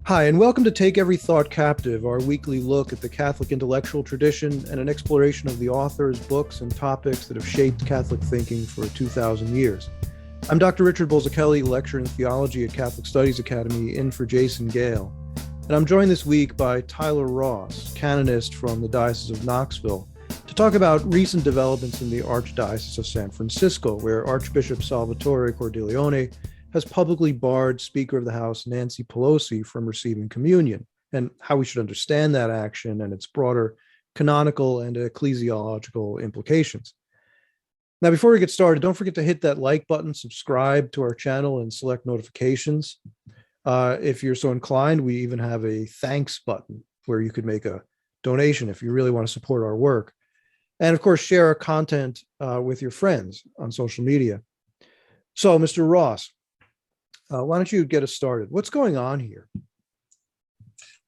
Hi, and welcome to Take Every Thought Captive, our weekly look at the Catholic intellectual tradition and an exploration of the authors, books, and topics that have shaped Catholic thinking for 2,000 years. I'm Dr. Richard Bulzacchelli, lecturer in theology at Catholic Studies Academy, in for Jason Gale. And I'm joined this week by Tyler Ross, canonist from the Diocese of Knoxville, to talk about recent developments in the Archdiocese of San Francisco, where Archbishop Salvatore Cordileone has publicly barred Speaker of the House Nancy Pelosi from receiving communion, and how we should understand that action and its broader canonical and ecclesiological implications. Now, before we get started, don't forget to hit that like button, subscribe to our channel, and select notifications. If you're so inclined, we even have a thanks button where you could make a donation if you really want to support our work. And of course, share our content with your friends on social media. So, Mr. Ross, why don't you get us started? What's going on here?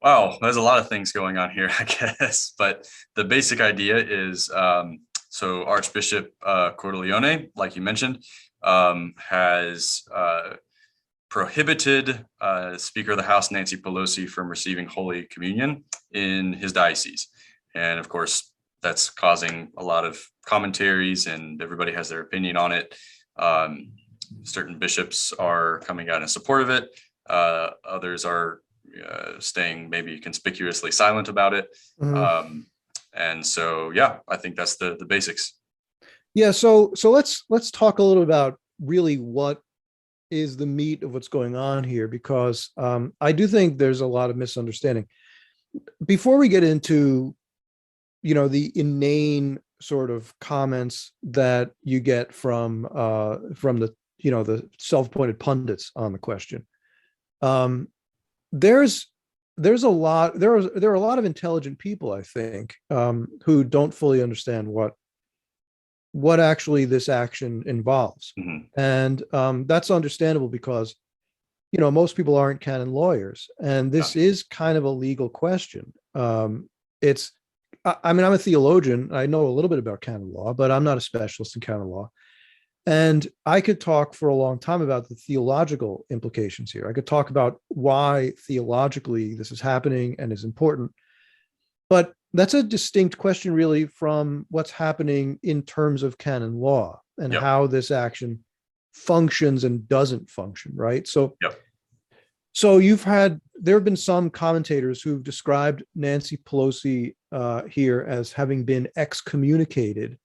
Wow, there's a lot of things going on here, I guess. But the basic idea is, so Archbishop Cordileone, like you mentioned, has prohibited Speaker of the House Nancy Pelosi from receiving Holy Communion in his diocese. And of course, that's causing a lot of commentaries, and everybody has their opinion on it. Certain bishops are coming out in support of it. Others are staying maybe conspicuously silent about it. Mm-hmm. And so, yeah, I think that's the basics. Yeah. So let's talk a little about really what is the meat of what's going on here, because I do think there's a lot of misunderstanding. Before we get into, the inane sort of comments that you get from the the self-appointed pundits on the question, there are a lot of intelligent people, I think, who don't fully understand what actually this action involves. Mm-hmm. And that's understandable because most people aren't canon lawyers, and this is kind of a legal question. I'm a theologian. I know a little bit about canon law, but I'm not a specialist in canon law. And I could talk for a long time about the theological implications here. I could talk about why theologically this is happening and is important. But that's a distinct question, really, from what's happening in terms of canon law and how this action functions and doesn't function, right? So there have been some commentators who've described Nancy Pelosi here as having been excommunicated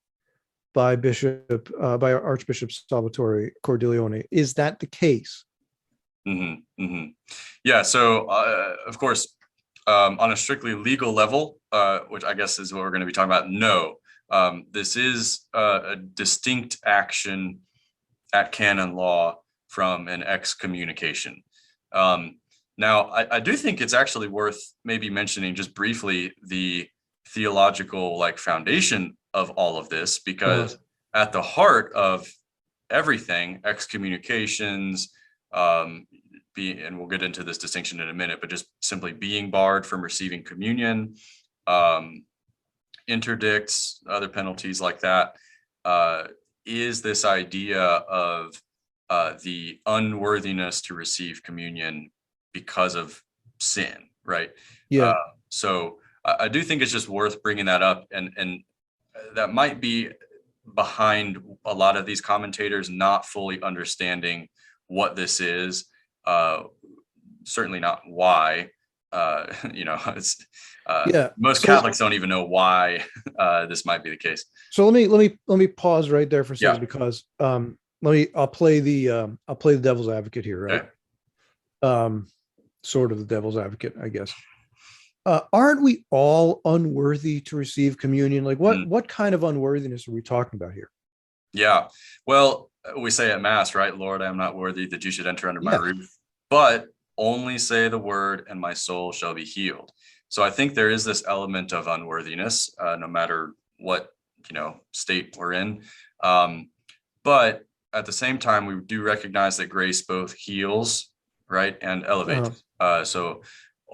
by Archbishop Salvatore Cordileone. Is that the case? Mm-hmm, mm-hmm. Yeah. So, of course, on a strictly legal level, which I guess is what we're going to be talking about, no, this is a distinct action at canon law from an excommunication. Now, I do think it's actually worth maybe mentioning just briefly the theological foundation of all of this, because at the heart of everything, excommunications, and we'll get into this distinction in a minute, but just simply being barred from receiving communion, interdicts, other penalties like that, is this idea of the unworthiness to receive communion because of sin, right? Yeah. So I do think it's just worth bringing that up, and that might be behind a lot of these commentators not fully understanding what this is. Certainly not why. Most Catholics don't even know why this might be the case. So let me pause right there for a second, because I'll play the devil's advocate here, right? Okay. Sort of the devil's advocate, I guess. Aren't we all unworthy to receive communion? What kind of unworthiness are we talking about here? Yeah. Well, we say at Mass, right? Lord, I am not worthy that you should enter under my roof, but only say the word and my soul shall be healed. So I think there is this element of unworthiness, no matter what, state we're in. But at the same time, we do recognize that grace both heals, right, and elevates. So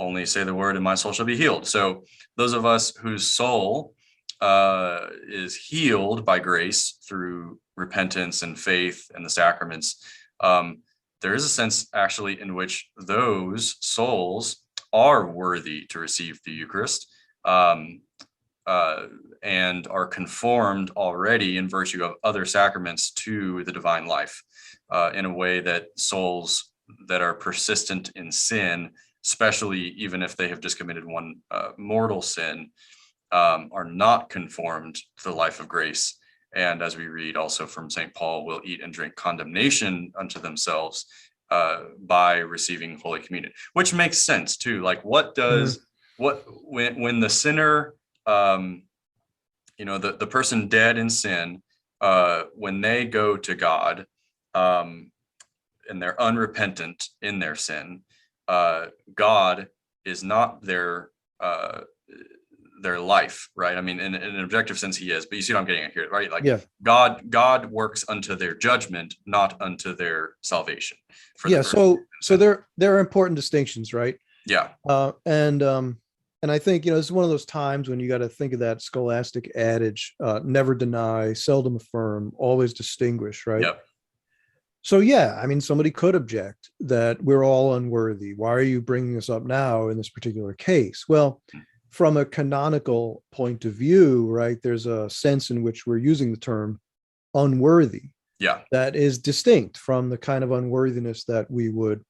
only say the word and my soul shall be healed. So those of us whose soul is healed by grace through repentance and faith and the sacraments, there is a sense actually in which those souls are worthy to receive the Eucharist, and are conformed already in virtue of other sacraments to the divine life, in a way that souls that are persistent in sin, especially even if they have just committed one mortal sin, are not conformed to the life of grace. And as we read also from St. Paul, will eat and drink condemnation unto themselves by receiving Holy Communion, which makes sense too. Like, when the sinner, the person dead in sin, when they go to God, and they're unrepentant in their sin, God is not their life, right? I mean, in an objective sense, he is, but you see what I'm getting at here, right? Like, Yeah. God works unto their judgment, not unto their salvation. So there are important distinctions, right? Yeah. And I think, it's one of those times when you got to think of that scholastic adage, never deny, seldom affirm, always distinguish, right? Yep. So, yeah, I mean, somebody could object that we're all unworthy. Why are you bringing this up now in this particular case? Well, from a canonical point of view, right, there's a sense in which we're using the term unworthy. Yeah. That is distinct from the kind of unworthiness that we would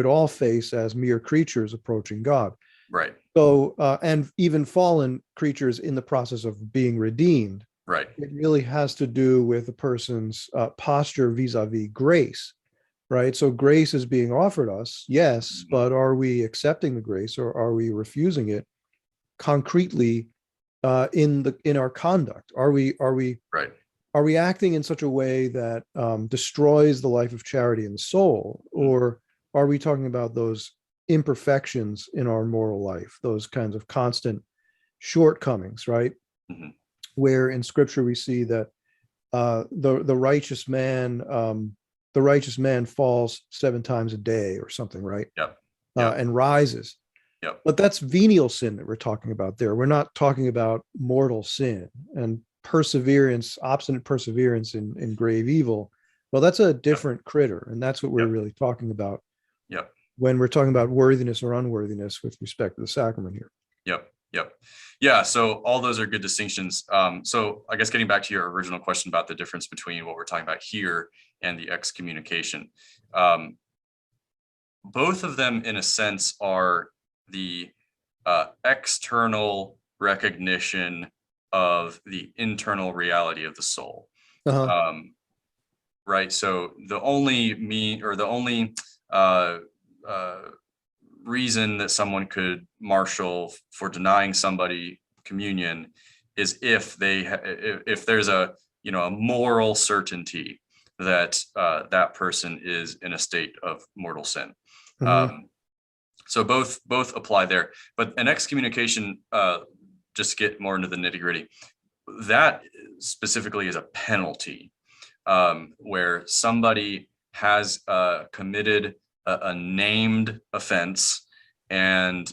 all face as mere creatures approaching God. Right. So, and even fallen creatures in the process of being redeemed. Right. It really has to do with a person's posture vis-a-vis grace, right? So grace is being offered us, yes, but are we accepting the grace, or are we refusing it concretely in our conduct? Are we right? Are we acting in such a way that destroys the life of charity in the soul, or are we talking about those imperfections in our moral life, those kinds of constant shortcomings, right? Mm-hmm. Where in Scripture we see that the righteous man falls 7 times a day or something, right? Yep. And rises. Yep. But that's venial sin that we're talking about there. We're not talking about mortal sin and perseverance, obstinate perseverance in grave evil. Well, that's a different critter, and that's what we're really talking about. Yep. When we're talking about worthiness or unworthiness with respect to the sacrament here. Yep. Yeah. So all those are good distinctions. So I guess getting back to your original question about the difference between what we're talking about here and the excommunication, both of them, in a sense, are the external recognition of the internal reality of the soul. Right. So the only reason that someone could marshal for denying somebody communion is if there's a moral certainty that that person is in a state of mortal sin. So both apply there, but an excommunication, just to get more into the nitty-gritty, that specifically is a penalty, where somebody has committed a named offense and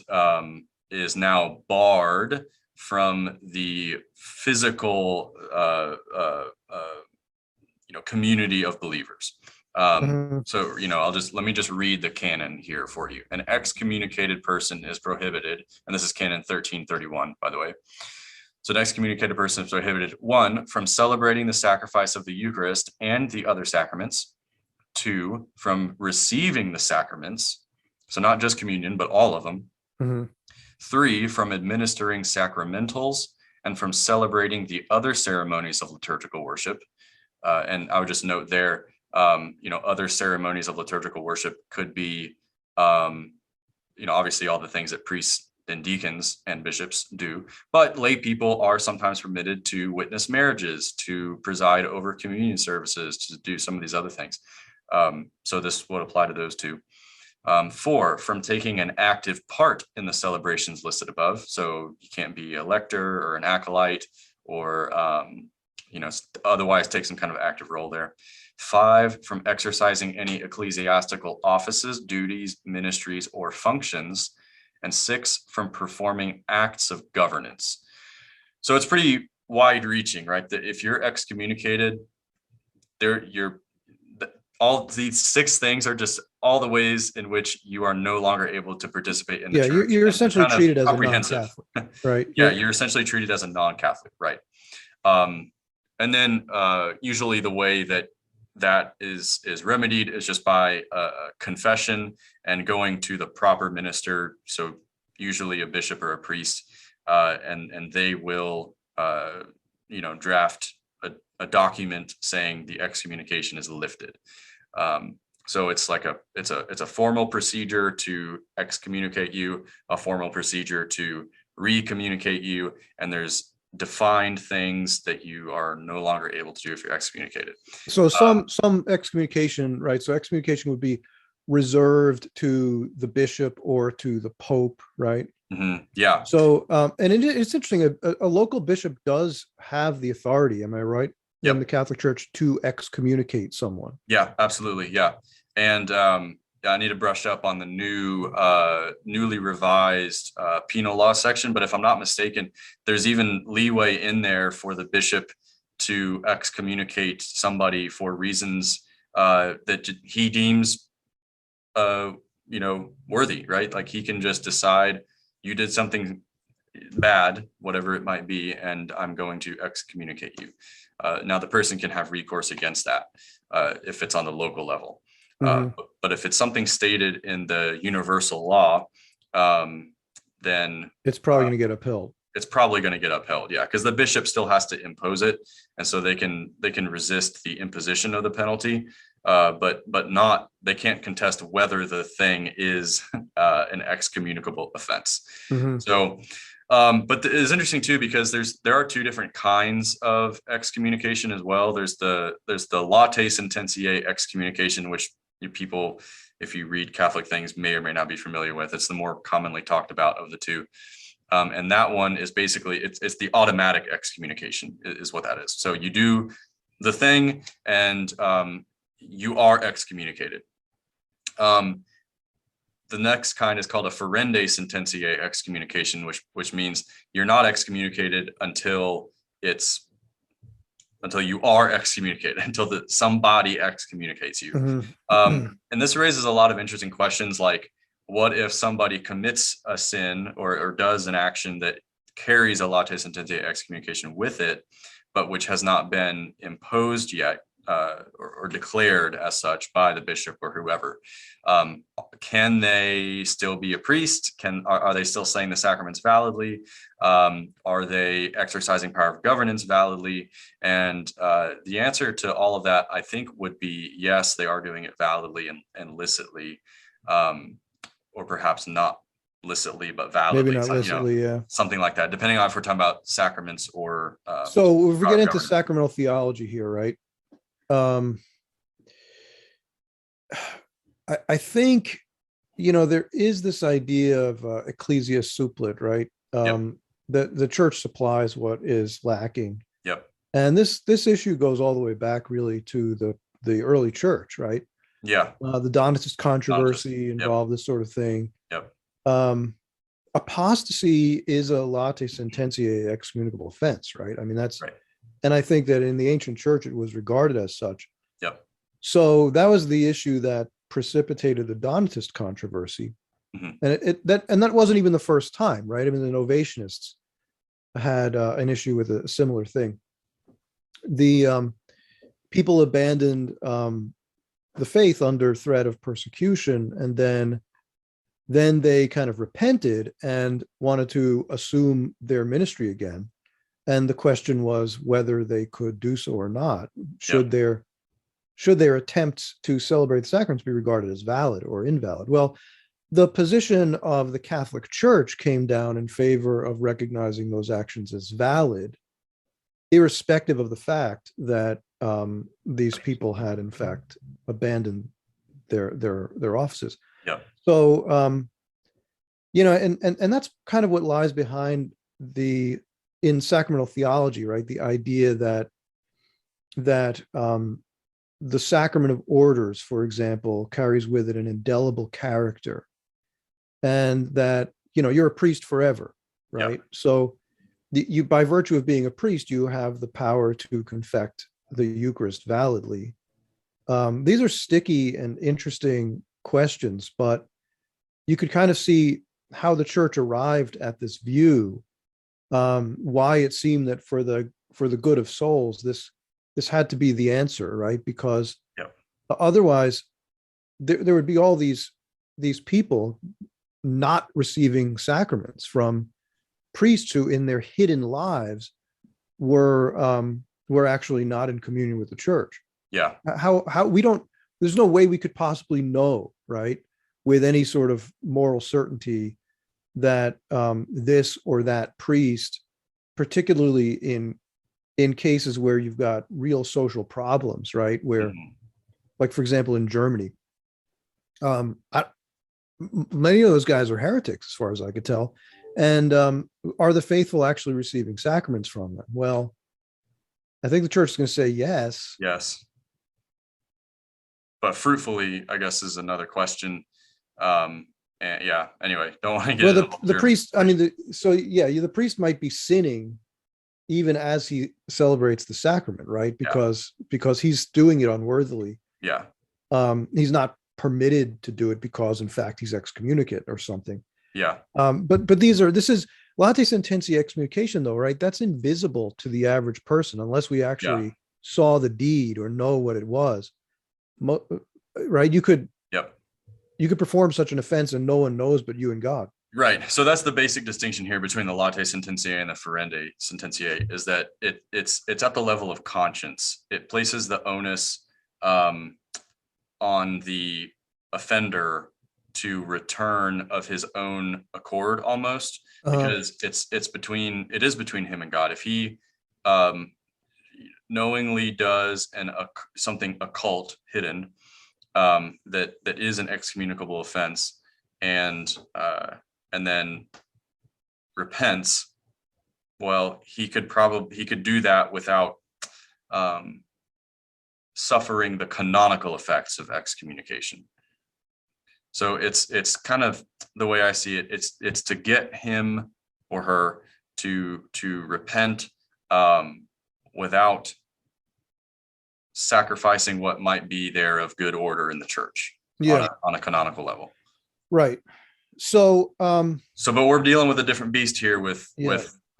is now barred from the physical community of believers. So let me just read the canon here for you. An excommunicated person is prohibited, and this is Canon 1331, by the way. So an excommunicated person is prohibited, 1, from celebrating the sacrifice of the Eucharist and the other sacraments. 2, from receiving the sacraments, so not just communion, but all of them. 3, from administering sacramentals and from celebrating the other ceremonies of liturgical worship. And I would just note there, other ceremonies of liturgical worship could be, obviously all the things that priests and deacons and bishops do, but lay people are sometimes permitted to witness marriages, to preside over communion services, to do some of these other things. So this would apply to those two. 4, from taking an active part in the celebrations listed above. So you can't be a lector or an acolyte or, otherwise take some kind of active role there. 5, from exercising any ecclesiastical offices, duties, ministries, or functions. And 6, from performing acts of governance. So it's pretty wide reaching, right? That if you're excommunicated, all these 6 things are just all the ways in which you are no longer able to participate in the Yeah, church. you're And it's essentially kind of treated as a comprehensive. non-Catholic, right? Yeah, you're essentially treated as a non-Catholic, right? And then usually the way that is remedied is just by a confession and going to the proper minister. So usually a bishop or a priest, and they will draft a document saying the excommunication is lifted. So it's like it's a formal procedure to excommunicate you, a formal procedure to recommunicate you, and there's defined things that you are no longer able to do if you're excommunicated. So some excommunication, right? So excommunication would be reserved to the bishop or to the pope, right? Yeah. So and it's interesting. A local bishop does have the authority. Am I right? Yep. In the Catholic Church to excommunicate someone. Yeah, absolutely. Yeah, and I need to brush up on the newly revised penal law section. But if I'm not mistaken, there's even leeway in there for the bishop to excommunicate somebody for reasons that he deems, worthy, right? Like he can just decide you did something bad, whatever it might be, and I'm going to excommunicate you. Now the person can have recourse against that if it's on the local level. But if it's something stated in the universal law, then it's probably going to get upheld. It's probably going to get upheld, yeah, because the bishop still has to impose it, and so they can resist the imposition of the penalty, but they can't contest whether the thing is an excommunicable offense. So. But it's interesting too, because there are two different kinds of excommunication as well. There's the latae sententiae excommunication, which people, if you read Catholic things, may or may not be familiar with. It's the more commonly talked about of the two. And that one is basically, it's the automatic excommunication is what that is. So you do the thing and you are excommunicated. The next kind is called a ferende sententiae excommunication, which means you're not excommunicated until you are excommunicated, until somebody excommunicates you. And this raises a lot of interesting questions, like what if somebody commits a sin or does an action that carries a latae sententiae excommunication with it, but which has not been imposed yet or declared as such by the bishop or whoever. Can they still be a priest? Are they still saying the sacraments validly? Are they exercising power of governance validly? And the answer to all of that, I think, would be yes, they are doing it validly and licitly, or perhaps not licitly, but validly. Maybe not licitly, yeah. Something like that, depending on if we're talking about sacraments or. So if we get into sacramental theology here, right? I think, there is this idea of ecclesia supplet, right? The church supplies what is lacking. Yep. And this issue goes all the way back really to the early church, right? Yeah. The Donatist controversy involved this sort of thing. Yep. Apostasy is a latae sententiae excommunicable offense, right? I mean, that's right. And I think that in the ancient church, it was regarded as such. Yep. So that was the issue that precipitated the Donatist controversy. And that wasn't even the first time, right? I mean, the Novatianists had an issue with a similar thing. The people abandoned the faith under threat of persecution, and then they kind of repented and wanted to assume their ministry again. And the question was whether they could do so or not. Should their attempts to celebrate the sacraments be regarded as valid or invalid? Well, the position of the Catholic Church came down in favor of recognizing those actions as valid, irrespective of the fact that these people had in fact abandoned their offices. Yeah. So and that's kind of what lies behind in sacramental theology, right? The idea that the sacrament of orders, for example, carries with it an indelible character, and that you're a priest forever, right? Yep. So you, by virtue of being a priest, you have the power to confect the Eucharist validly. These are sticky and interesting questions, but you could kind of see how the church arrived at this view, why it seemed that for the good of souls, this had to be the answer, right? Because Yep. otherwise, there would be all these people not receiving sacraments from priests who, in their hidden lives, were actually not in communion with the church. Yeah. How we don't, there's no way we could possibly know, right, with any sort of moral certainty that this or that priest, particularly in cases where you've got real social problems, right, where, like, for example, in Germany, many of those guys are heretics, as far as I could tell. And are the faithful actually receiving sacraments from them? Well, I think the church is going to say yes. Yes. But fruitfully, I guess, is another question. And yeah, anyway, don't want to get Well, the priest, I mean, the priest might be sinning even as he celebrates the sacrament, right? Because he's doing it unworthily. Yeah. He's not permitted to do it because, in fact, he's excommunicate or something. Yeah. But this is late sententia excommunication, though, right? That's invisible to the average person unless we actually saw the deed or know what it was. Right? You could perform such an offense and no one knows but you and God. Right. So that's the basic distinction here between the late sententiae and the ferende sententiae, is that it's at the level of conscience. It places the onus on the offender to return of his own accord, almost, because it is between him and God. If he knowingly does something occult, hidden, that is an excommunicable offense, and then repents, well, he could do that without suffering the canonical effects of excommunication. So it's kind of the way I see it. It's to get him or her to repent without sacrificing what might be there of good order in the church on a canonical level. Right. So but we're dealing with a different beast here with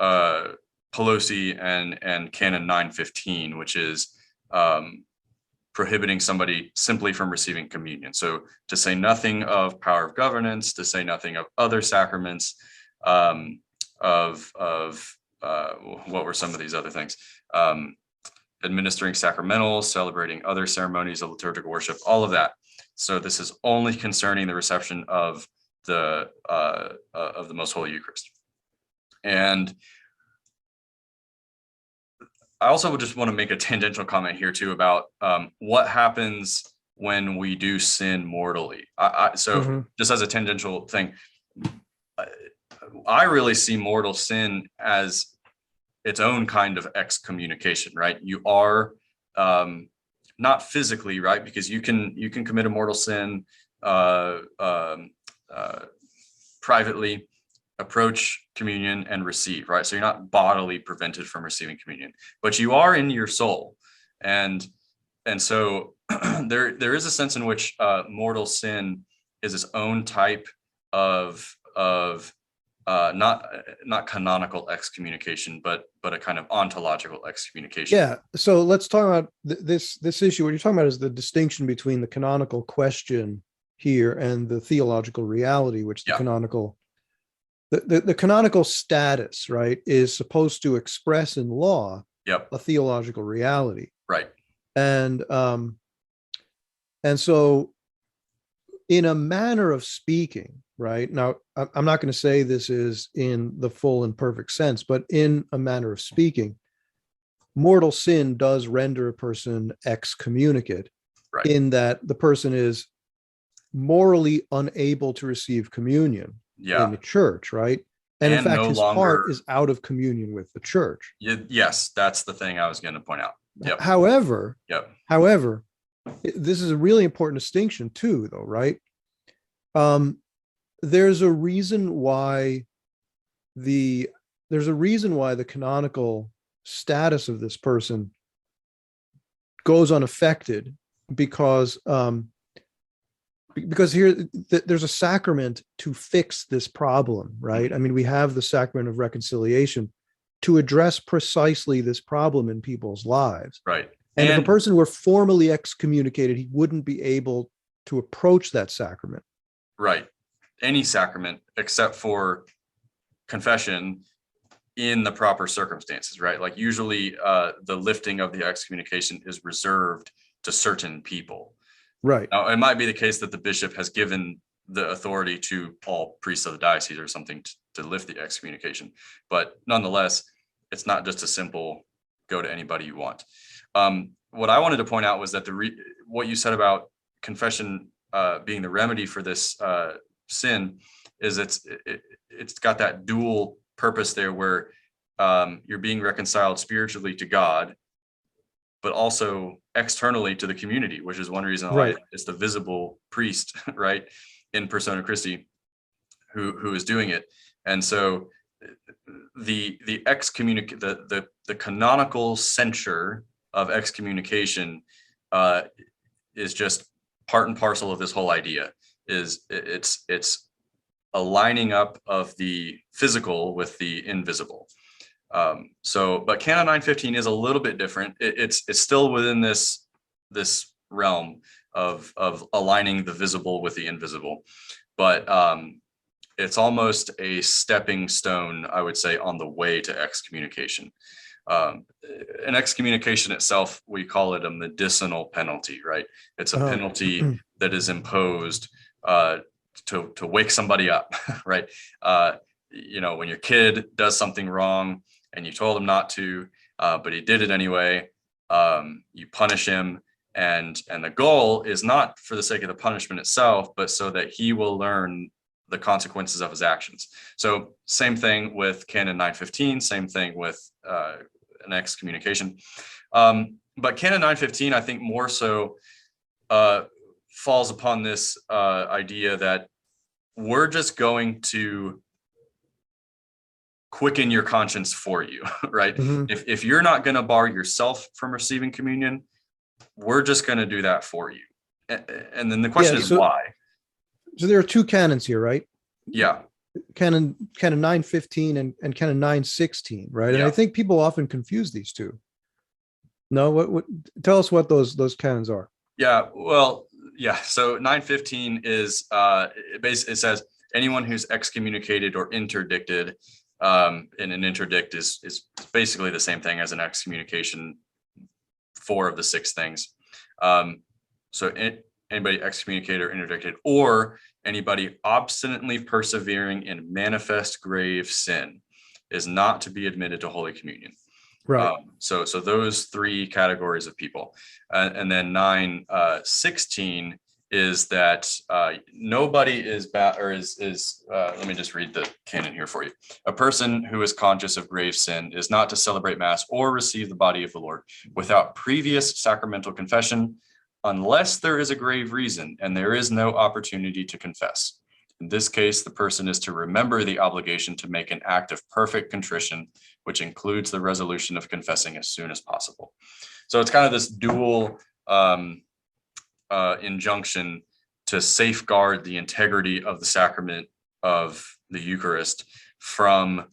Pelosi and Canon 915, which is prohibiting somebody simply from receiving communion. So to say nothing of power of governance, to say nothing of other sacraments, of what were some of these other things? Administering sacramentals, celebrating other ceremonies of liturgical worship, all of that. So this is only concerning the reception of the Most Holy Eucharist. And I also would just want to make a tangential comment here too about what happens when we do sin mortally. Just as a tangential thing, I really see mortal sin as its own kind of excommunication, right? You are not physically, right? Because you can commit a mortal sin privately, approach communion and receive, right? So you're not bodily prevented from receiving communion, but you are in your soul. And so there is a sense in which mortal sin is its own type of not canonical excommunication, but a kind of ontological excommunication. Yeah. So let's talk about this issue. What you're talking about is the distinction between the canonical question here and the theological reality, which the canonical the canonical status, right, is supposed to express in law a theological reality. Right. And so in a manner of speaking, right, now, I'm not going to say this is in the full and perfect sense, but in a manner of speaking, mortal sin does render a person excommunicate, right, in that the person is morally unable to receive communion in the church, right? And in fact, his heart is out of communion with the church. Yes, that's the thing I was going to point out. Yep. However, this is a really important distinction too, though, right? There's a reason why the canonical status of this person goes unaffected, because because here there's a sacrament to fix this problem, right? I mean, we have the sacrament of reconciliation to address precisely this problem in people's lives. Right. And if a person were formally excommunicated, he wouldn't be able to approach that sacrament. Right. Any sacrament except for confession in the proper circumstances, right? Like usually the lifting of the excommunication is reserved to certain people. Right. Now, it might be the case that the bishop has given the authority to all priests of the diocese or something to lift the excommunication. But nonetheless, it's not just a simple go to anybody you want. What I wanted to point out was that what you said about confession being the remedy for this sin is it's got that dual purpose there where you're being reconciled spiritually to God, but also externally to the community, which is one reason why it's the visible priest, right, in persona Christi, who is doing it. And so the canonical censure of excommunication is just part and parcel of this whole idea. It's a lining up of the physical with the invisible. But Canon 915 is a little bit different. It's still within this realm of aligning the visible with the invisible, but it's almost a stepping stone, I would say, on the way to excommunication. An excommunication itself, we call it a medicinal penalty, right? It's a penalty that is imposed to wake somebody up, right? When your kid does something wrong and you told him not to, but he did it anyway, you punish him. And the goal is not for the sake of the punishment itself, but so that he will learn the consequences of his actions. So same thing with Canon 915, same thing with an excommunication. But Canon 915, I think more so falls upon this idea that we're just going to quicken your conscience for you, right? Mm-hmm. If you're not going to bar yourself from receiving communion, we're just going to do that for you. And then the question is why? So there are two canons here, right? Yeah. Canon 915 and Canon 916, right? And I think people often confuse these two. No, what tell us what those canons are. Yeah, well, yeah. So 915 is it says anyone who's excommunicated or interdicted, and an interdict is basically the same thing as an excommunication, 4 of the 6 things. So anybody excommunicated or interdicted, or anybody obstinately persevering in manifest grave sin is not to be admitted to Holy Communion. Right. So those 3 categories of people. And then 916 is that nobody is let me just read the canon here for you. A person who is conscious of grave sin is not to celebrate Mass or receive the body of the Lord without previous sacramental confession, unless there is a grave reason and there is no opportunity to confess. In this case, the person is to remember the obligation to make an act of perfect contrition, which includes the resolution of confessing as soon as possible. So it's kind of this dual injunction to safeguard the integrity of the sacrament of the Eucharist from,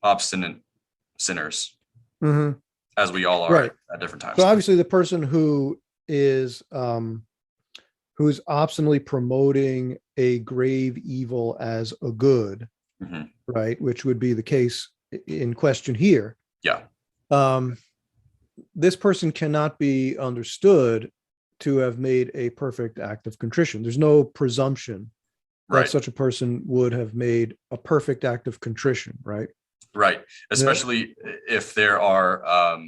obstinate sinners, as we all are at different times. So obviously the person who is who's obstinately promoting a grave evil as a good, right, which would be the case in question here. Yeah. This person cannot be understood to have made a perfect act of contrition. There's no presumption that such a person would have made a perfect act of contrition, right? Right. Especially if there are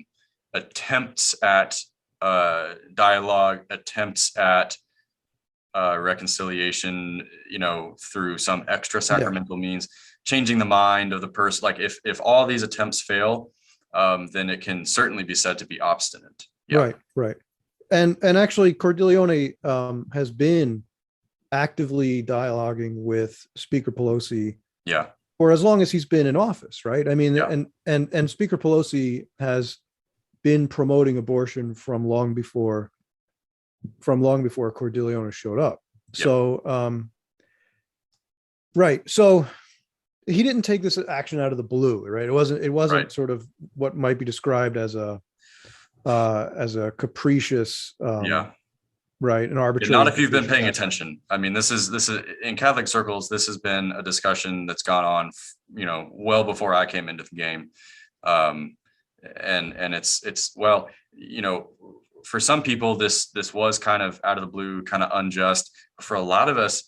attempts at dialogue, attempts at reconciliation, through some extra sacramental means, changing the mind of the person. Like if all these attempts fail, then it can certainly be said to be obstinate. Yeah. Right. And actually Cordileone has been actively dialoguing with Speaker Pelosi for as long as he's been in office, right? I mean, and Speaker Pelosi has been promoting abortion from long before from long before Cordileone showed up. Yep. So, right. So he didn't take this action out of the blue, right? It wasn't Right. sort of what might be described as a capricious, Yeah. right, an arbitrary. Not if you've been decision paying that- attention. I mean, this is in Catholic circles, this has been a discussion that's gone on, well before I came into the game. And it's well, for some people, this was kind of out of the blue, kind of unjust. For a lot of us,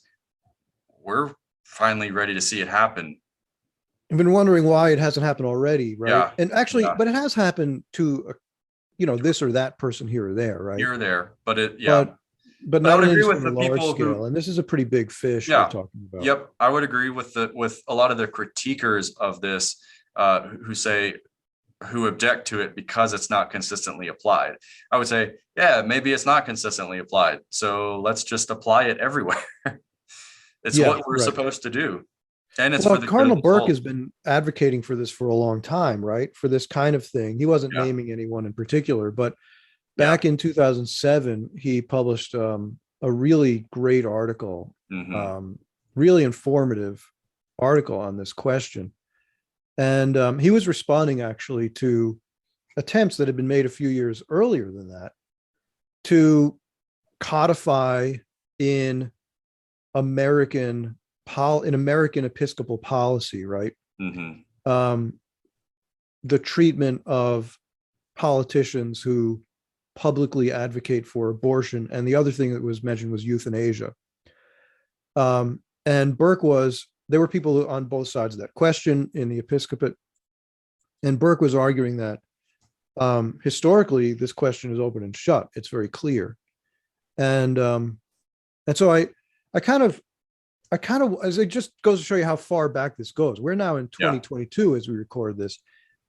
we're finally ready to see it happen. I've been wondering why it hasn't happened already, right? Yeah. And actually, Yeah. but it has happened to, this or that person here or there, right? Here or there, but but but I not would on agree any with sort the of large people scale. who, And this is a pretty big fish Yeah. we're talking about. Yep, I would agree with a lot of the critiquers of this, who object to it because it's not consistently applied. I would say, yeah, maybe it's not consistently applied, so let's just apply it everywhere. It's what we're supposed to do, and it's for the Cardinal Burke soul. has been advocating for this for a long time, right? For this kind of thing. He wasn't naming anyone in particular, but back in 2007, he published a really great article, really informative article on this question. And he was responding actually to attempts that had been made a few years earlier than that to codify in American Episcopal policy, right? The treatment of politicians who publicly advocate for abortion, and the other thing that was mentioned was euthanasia. And Burke there were people on both sides of that question in the episcopate, and Burke was arguing that historically this question is open and shut. It's very clear, and so I kind of, as it just goes to show you how far back this goes. We're now in 2022 as we record this.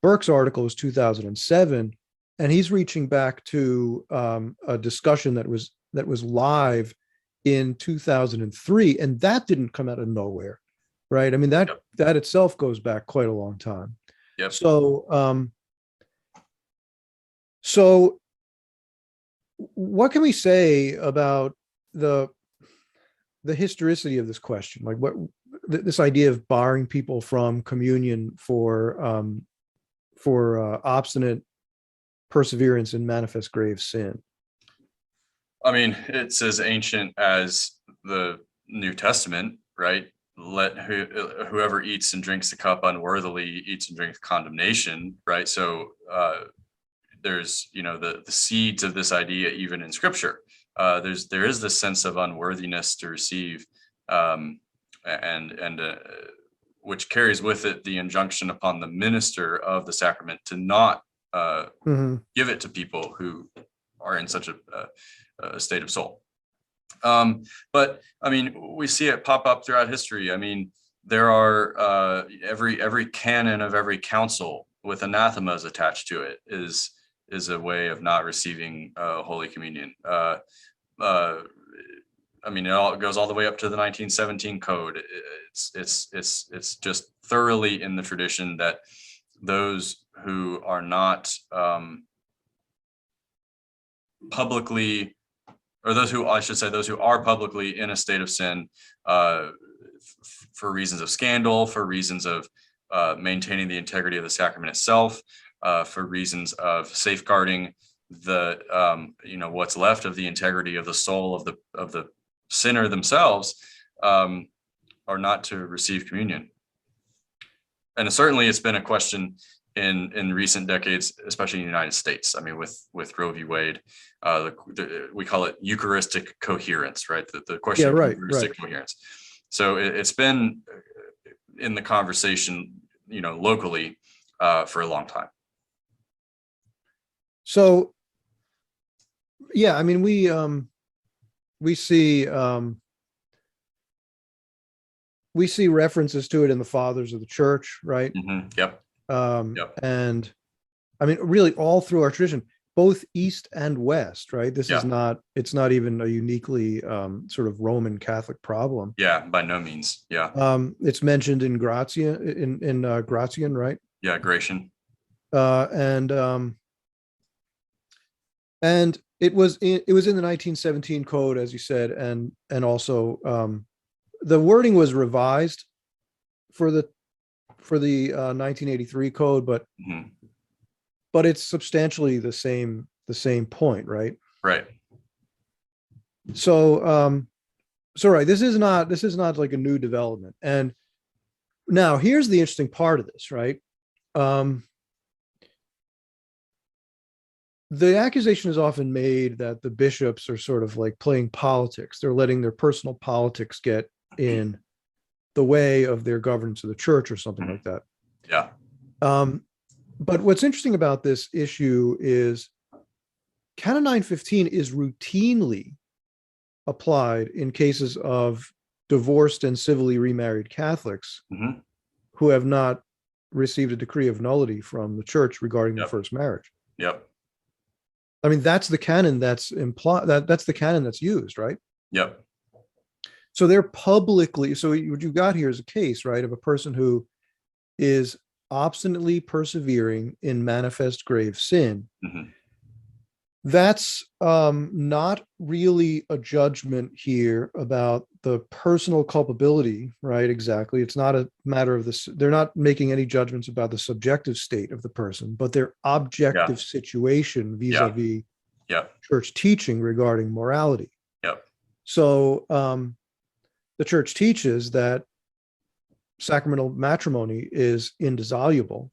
Burke's article was 2007, and he's reaching back to a discussion that was live in 2003, and that didn't come out of nowhere, right? I mean, that itself goes back quite a long time. Yep. So what can we say about the historicity of this question? Like, what this idea of barring people from communion for obstinate perseverance in manifest grave sin? I mean, it's as ancient as the New Testament, right? Let whoever eats and drinks the cup unworthily eats and drinks condemnation, right? So there's the seeds of this idea even in Scripture. There is this sense of unworthiness to receive, and which carries with it the injunction upon the minister of the sacrament to not give it to people who are in such a state of soul. But I mean, we see it pop up throughout history. I mean, there are every canon of every council with anathemas attached to it is a way of not receiving Holy Communion. I mean, it goes all the way up to the 1917 Code. It's just thoroughly in the tradition that those who are not publicly, or those who are publicly in a state of sin, for reasons of scandal, for reasons of maintaining the integrity of the sacrament itself, for reasons of safeguarding the what's left of the integrity of the soul of the sinner themselves, are not to receive communion. And certainly it's been a question in recent decades, especially in the United States. I mean, with Roe v. Wade, we call it Eucharistic coherence, right? The question of Eucharistic coherence. So it's been in the conversation, locally, for a long time. So, yeah, I mean, we see references to it in the Fathers of the Church, right? Yep. And I mean, really all through our tradition, both East and West, right? This is it's not even a uniquely sort of Roman Catholic problem. Yeah, by no means. Yeah. It's mentioned in Gratian, Gratian, right? Yeah, Gratian. And it was in the 1917 code, as you said, and also the wording was revised for the 1983 code, Mhm. but it's substantially the same point, right? Right. So right, this is not like a new development. And now here's the interesting part of this, right? The accusation is often made that the bishops are sort of like playing politics. They're letting their personal politics get in the way of their governance of the church or something like that. Yeah. But what's interesting about this issue is Canon 915 is routinely applied in cases of divorced and civilly remarried Catholics Mhm. who have not received a decree of nullity from the church regarding their Yep. first marriage. Yep. I mean, that's the canon that's implied, that's the canon that's used, right? Yep. So they're publicly, so what you've got here is a case, right, of a person who is obstinately persevering in manifest grave sin. Mhm. That's not really a judgment here about the personal culpability, right? Exactly. It's not a matter of this. They're not making any judgments about the subjective state of the person, but their objective Yeah. situation vis-a-vis Yep. church teaching regarding morality. Yep. So the church teaches that sacramental matrimony is indissoluble,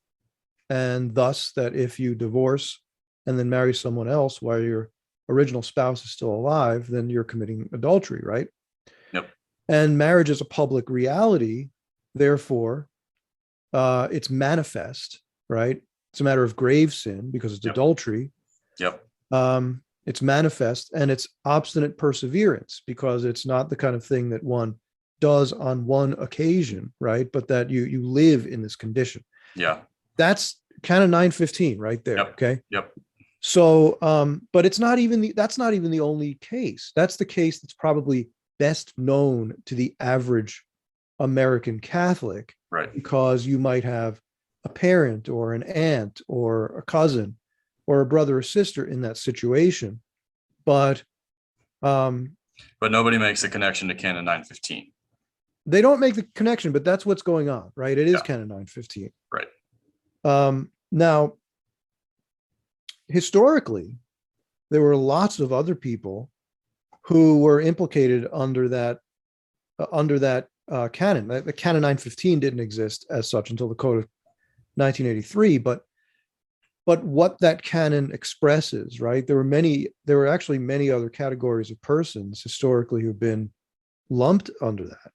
and thus that if you divorce and then marry someone else while your original spouse is still alive, then you're committing adultery, right? Yep. And marriage is a public reality, therefore it's manifest, right? It's a matter of grave sin because it's Yep. adultery. Yep. It's manifest, and it's obstinate perseverance because it's not the kind of thing that one does on one occasion, right? But that you live in this condition. Yeah. That's Canon 915 right there. Yep. Okay. Yep. So, but it's not even that's not even the only case. That's the case that's probably best known to the average American Catholic, Right. because you might have a parent or an aunt or a cousin or a brother or sister in that situation. But But nobody makes a connection to Canon 915. they don't make the connection, but that's what's going on, right? It is Yeah. Canon 915. Right. Now, historically, there were lots of other people who were implicated under that canon. The Canon 915 didn't exist as such until the Code of 1983, but what that canon expresses, right? There were actually many other categories of persons historically who've been lumped under that.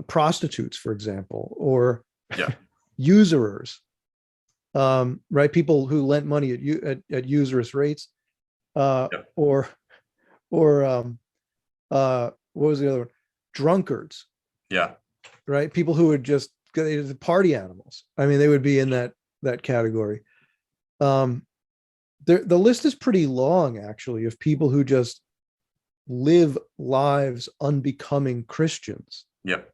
Prostitutes, for example, or Yeah. usurers, right? People who lent money at usurious rates, Yep. or what was the other one? Drunkards, Yeah. right? People who would just party animals. I mean, they would be in that category. The list is pretty long, actually, of people who just live lives unbecoming Christians. Yep.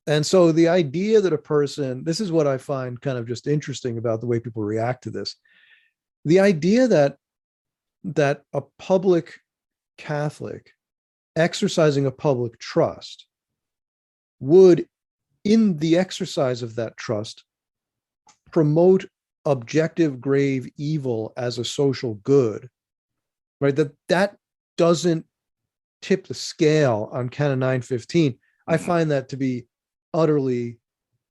And so the idea that a person, this is what I find kind of just interesting about the way people react to this. The idea that a public Catholic exercising a public trust would, in the exercise of that trust, promote objective grave evil as a social good, right? That doesn't tip the scale on Canon 915. I find that to be utterly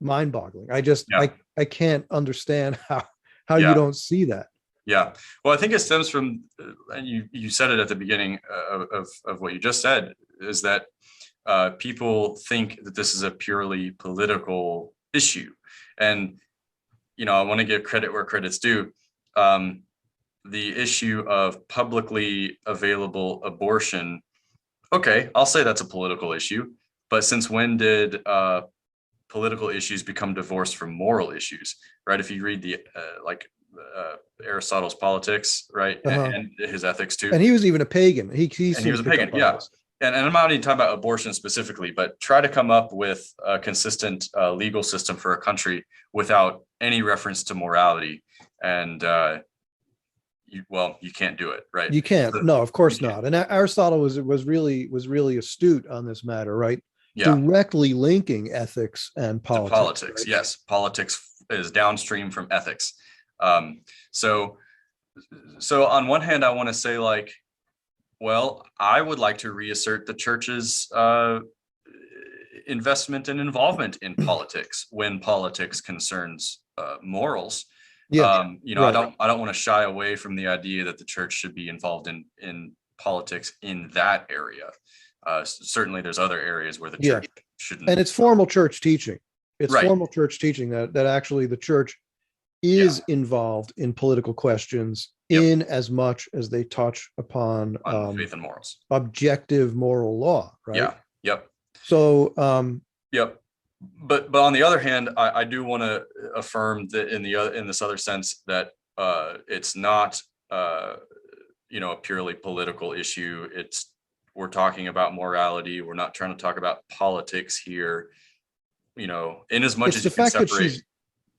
mind-boggling. I can't understand how Yeah. you don't see that. Yeah. Well, I think it stems from, and you said it at the beginning of what you just said, is that people think that this is a purely political issue. And, I want to give credit where credit's due. The issue of publicly available abortion, okay, I'll say that's a political issue. But since when did political issues become divorced from moral issues, right? If you read the Aristotle's Politics, right, and his Ethics too. And he was even a pagan. He was a pagan, yeah. And I'm not even talking about abortion specifically, but try to come up with a consistent legal system for a country without any reference to morality. And you can't do it, right? You can't. No, of course You can't. not. And Aristotle was really astute on this matter, right? Yeah, Directly linking ethics and to politics. politics. Right? Yes, politics is downstream from ethics. Um, so on one hand, I want to say, like, well, I would like to reassert the church's investment and involvement in politics when politics concerns morals. Yeah. I Right. don't want to shy away from the idea that the church should be involved in politics in that area. Certainly, there's other areas where the church shouldn't. And it's formal church teaching. It's Right. formal church teaching that actually the church is involved in political questions in as much as they touch upon on faith and morals, objective moral law, right? Yeah. Yep. So yep. But on the other hand, I do want to affirm that in this other sense that it's not a purely political issue. We're talking about morality. We're not trying to talk about politics here. In as much it's as the you can fact that separate she's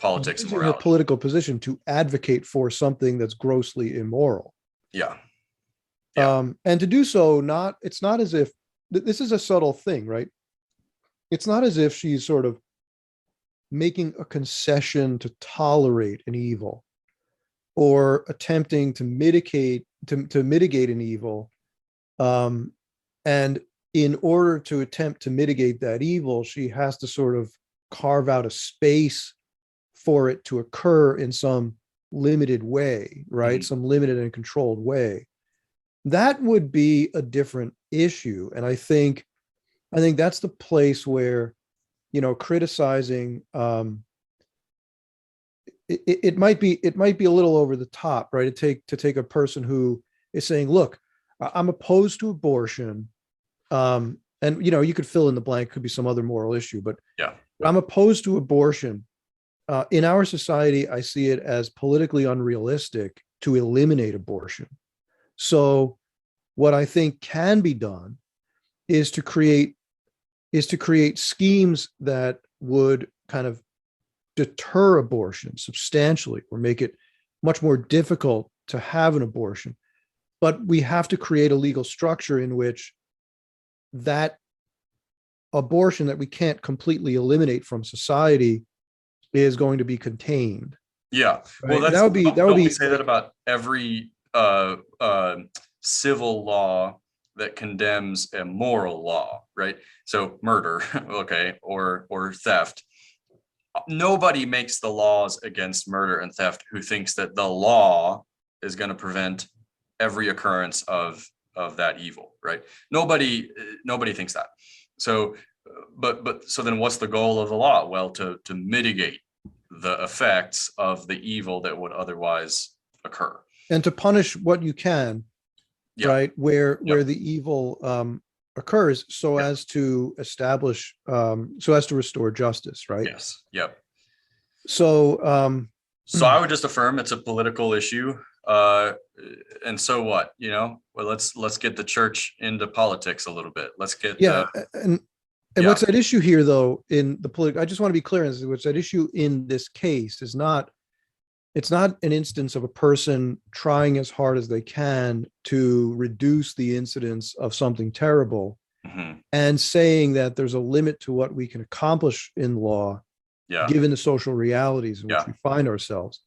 politics and using her morality. political position to advocate for something that's grossly immoral. Yeah. And to do so, it's not as if this is a subtle thing, right? It's not as if she's sort of making a concession to tolerate an evil or attempting to mitigate an evil. And in order to attempt to mitigate that evil, she has to sort of carve out a space for it to occur in some limited way, right? Mhm. Some limited and controlled way. That would be a different issue. And I think that's the place where, criticizing, it might be a little over the top, right? To take a person who is saying, look, I'm opposed to abortion. And, you could fill in the blank, could be some other moral issue, but I'm opposed to abortion. In our society, I see it as politically unrealistic to eliminate abortion. So what I think can be done is to create schemes that would kind of deter abortion substantially or make it much more difficult to have an abortion. But we have to create a legal structure in which that abortion that we can't completely eliminate from society is going to be contained. Yeah. Right? Well, that would be we say that about every civil law that condemns a moral law, right? So murder, okay, or theft. Nobody makes the laws against murder and theft who thinks that the law is going to prevent every occurrence of that evil, right? Nobody thinks that. So, so then what's the goal of the law? Well, to mitigate the effects of the evil that would otherwise occur, and to punish what you can, right? Where the evil occurs, so as to establish, so as to restore justice, right? Yes. Yep. So I would just affirm it's a political issue. And so what? Well, let's get the church into politics a little bit. Let's get and what's at issue here, though, in the political, I just want to be clear, what's at issue in this case is it's not an instance of a person trying as hard as they can to reduce the incidence of something terrible and saying that there's a limit to what we can accomplish in law, given the social realities in which we find ourselves.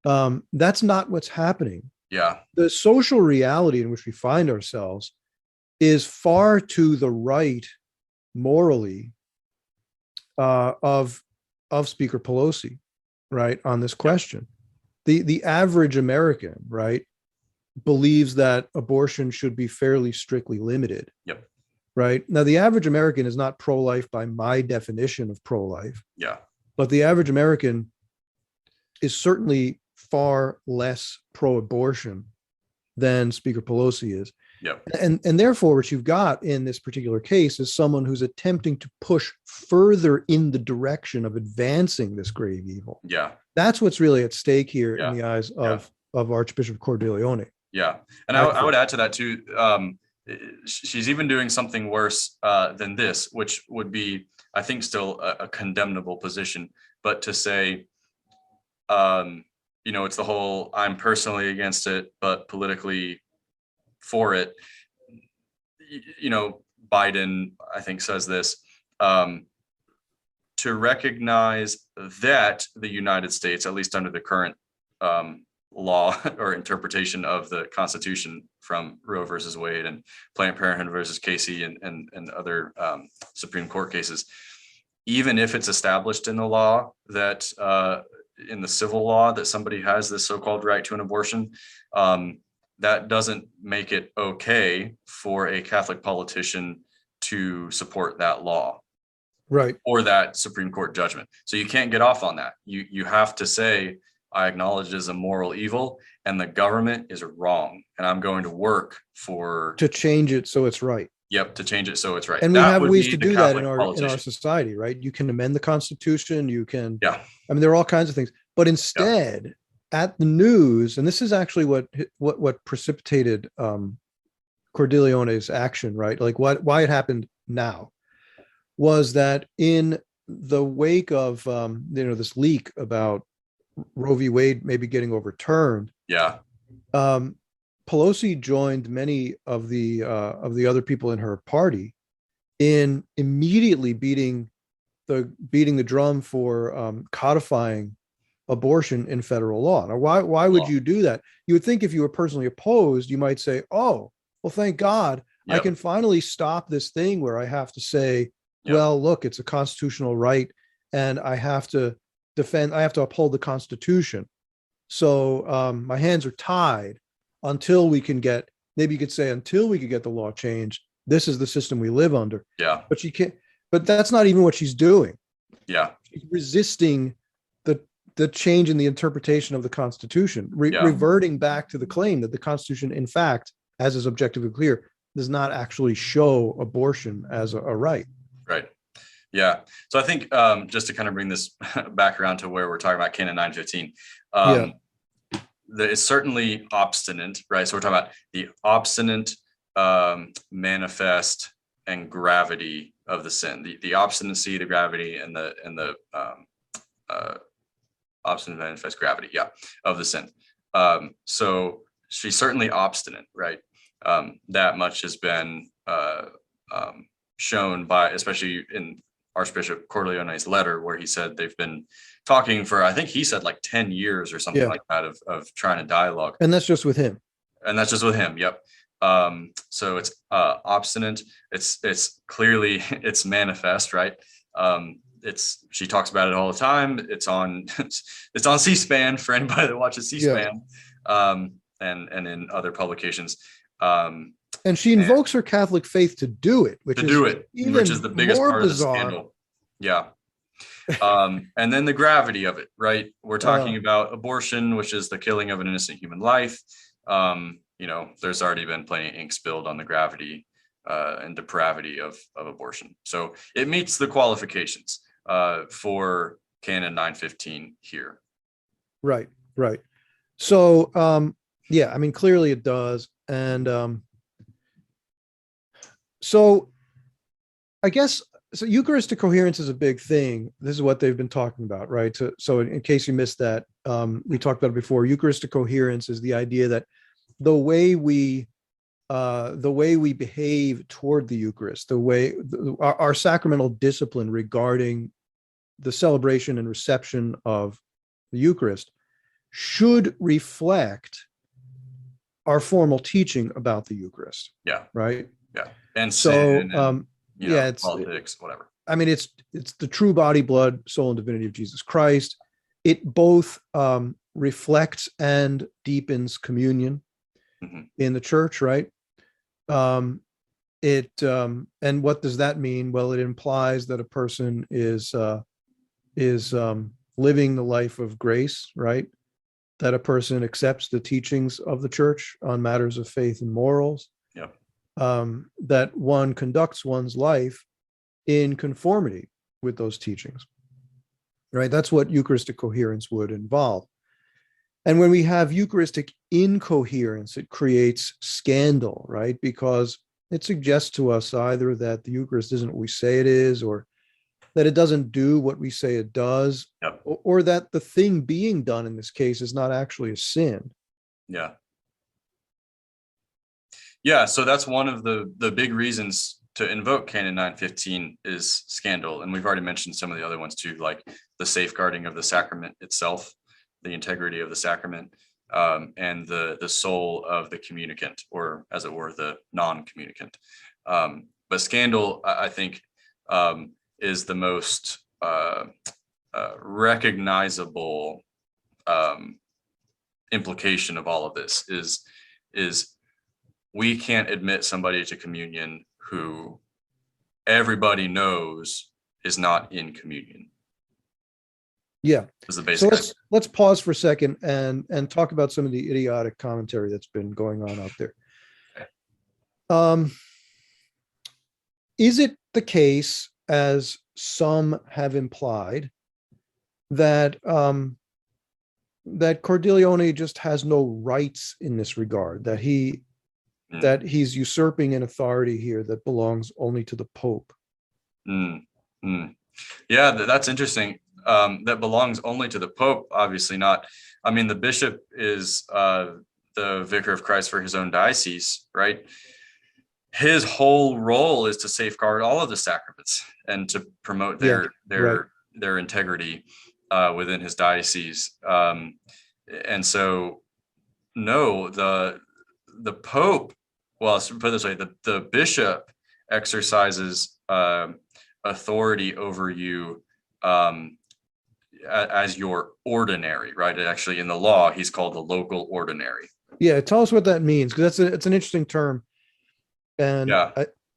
That's not what's happening. The social reality in which we find ourselves is far to the right morally of Speaker Pelosi, right, on this question. The average American, right, believes that abortion should be fairly strictly limited. Right. Now, the average American is not pro-life by my definition of pro-life. But the average American is certainly far less pro-abortion than Speaker Pelosi is. And therefore, what you've got in this particular case is someone who's attempting to push further in the direction of advancing this grave evil. That's what's really at stake here in the eyes of Archbishop Cordileone. And I would add to that too. She's even doing something worse than this, which would be, I think, still a condemnable position. But to say, it's the whole I'm personally against it, but politically for it. Biden, I think, says this, to recognize that the United States, at least under the current law or interpretation of the Constitution from Roe versus Wade and Planned Parenthood versus Casey and other Supreme Court cases, even if it's established in the law that in the civil law that somebody has this so-called right to an abortion, that doesn't make it okay for a Catholic politician to support that law. Right. Or that Supreme Court judgment. So you can't get off on that. You have to say, I acknowledge it as a moral evil and the government is wrong. And I'm going to work to change it so it's right. Yep, to change it so it's right. And we have ways to do that in our politician. Society, right? You can amend the Constitution. You can, yeah. I mean, there are all kinds of things. But instead, at the news, and this is actually what precipitated Cordileone's action, right? Like why it happened now, was that in the wake of this leak about Roe v. Wade maybe getting overturned, Pelosi joined many of the other people in her party in immediately beating the drum for codifying abortion in federal law. Now, why would you do that? You would think if you were personally opposed, you might say, "Oh, well, thank God, I can finally stop this thing where I have to say, well, look, it's a constitutional right, and I have to uphold the Constitution. So my hands are tied until we can get, maybe you could say, until we could get the law changed. This is the system we live under." Yeah. But she can't. But that's not even what she's doing. Yeah. She's resisting the change in the interpretation of the Constitution, reverting back to the claim that the Constitution, in fact, as is objectively clear, does not actually show abortion as a right. Right. Yeah. So I think just to kind of bring this back around to where we're talking about Canon 915, it's certainly obstinate, right? So we're talking about the obstinate, manifest, and gravity of the sin, the obstinacy, the gravity, and the obstinate, manifest, gravity, of the sin. So she's certainly obstinate, right? That much has been shown by, especially in Archbishop Cordileone's letter, where he said they've been talking for, I think he said like 10 years or something like that of trying to dialogue. And that's just with him. Yep. So it's obstinate. It's clearly, it's manifest, right? She talks about it all the time. It's on C-SPAN for anybody that watches C-SPAN, and in other publications. And she invokes her Catholic faith to do it, which is the biggest part of the scandal. Yeah. And then the gravity of it, right? We're talking about abortion, which is the killing of an innocent human life. There's already been plenty of ink spilled on the gravity and depravity of abortion. So it meets the qualifications for Canon 915 here. Right. So, I mean, clearly it does. And so I guess, so Eucharistic coherence is a big thing. This is what they've been talking about, right? So in case you missed that, we talked about it before. Eucharistic coherence is the idea that the way we behave toward the Eucharist, our sacramental discipline regarding the celebration and reception of the Eucharist should reflect our formal teaching about the Eucharist. Yeah. Right. Yeah. And so, sin and, it's politics, whatever. I mean, it's the true body, blood, soul, and divinity of Jesus Christ. It both reflects and deepens communion in the church, right? And what does that mean? Well, it implies that a person is living the life of grace, right? That a person accepts the teachings of the church on matters of faith and morals. Yep. That one conducts one's life in conformity with those teachings, right? That's what Eucharistic coherence would involve. And when we have Eucharistic incoherence, it creates scandal, right? Because it suggests to us either that the Eucharist isn't what we say it is, or that it doesn't do what we say it does, Yep. or that the thing being done in this case is not actually a sin. Yeah. Yeah, so that's one of the big reasons to invoke Canon 915 is scandal. And we've already mentioned some of the other ones too, like the safeguarding of the sacrament itself, the integrity of the sacrament, and the soul of the communicant, or as it were, the non-communicant. But scandal, I think, is the most recognizable implication of all of this is we can't admit somebody to communion who everybody knows is not in communion. Yeah. Is the basic So let's pause for a second and talk about some of the idiotic commentary that's been going on out there. Is it the case, as some have implied, that that Cordileone just has no rights in this regard, that he's usurping an authority here that belongs only to the Pope? Yeah, that's interesting. That belongs only to the Pope, obviously not. I mean, the bishop is the vicar of Christ for his own diocese, right? His whole role is to safeguard all of the sacraments and to promote their integrity within his diocese. And so, no, the Pope, well, put it this way, the bishop exercises authority over you as your ordinary, right? Actually, in the law, he's called the local ordinary. Yeah, tell us what that means, because it's an interesting term, and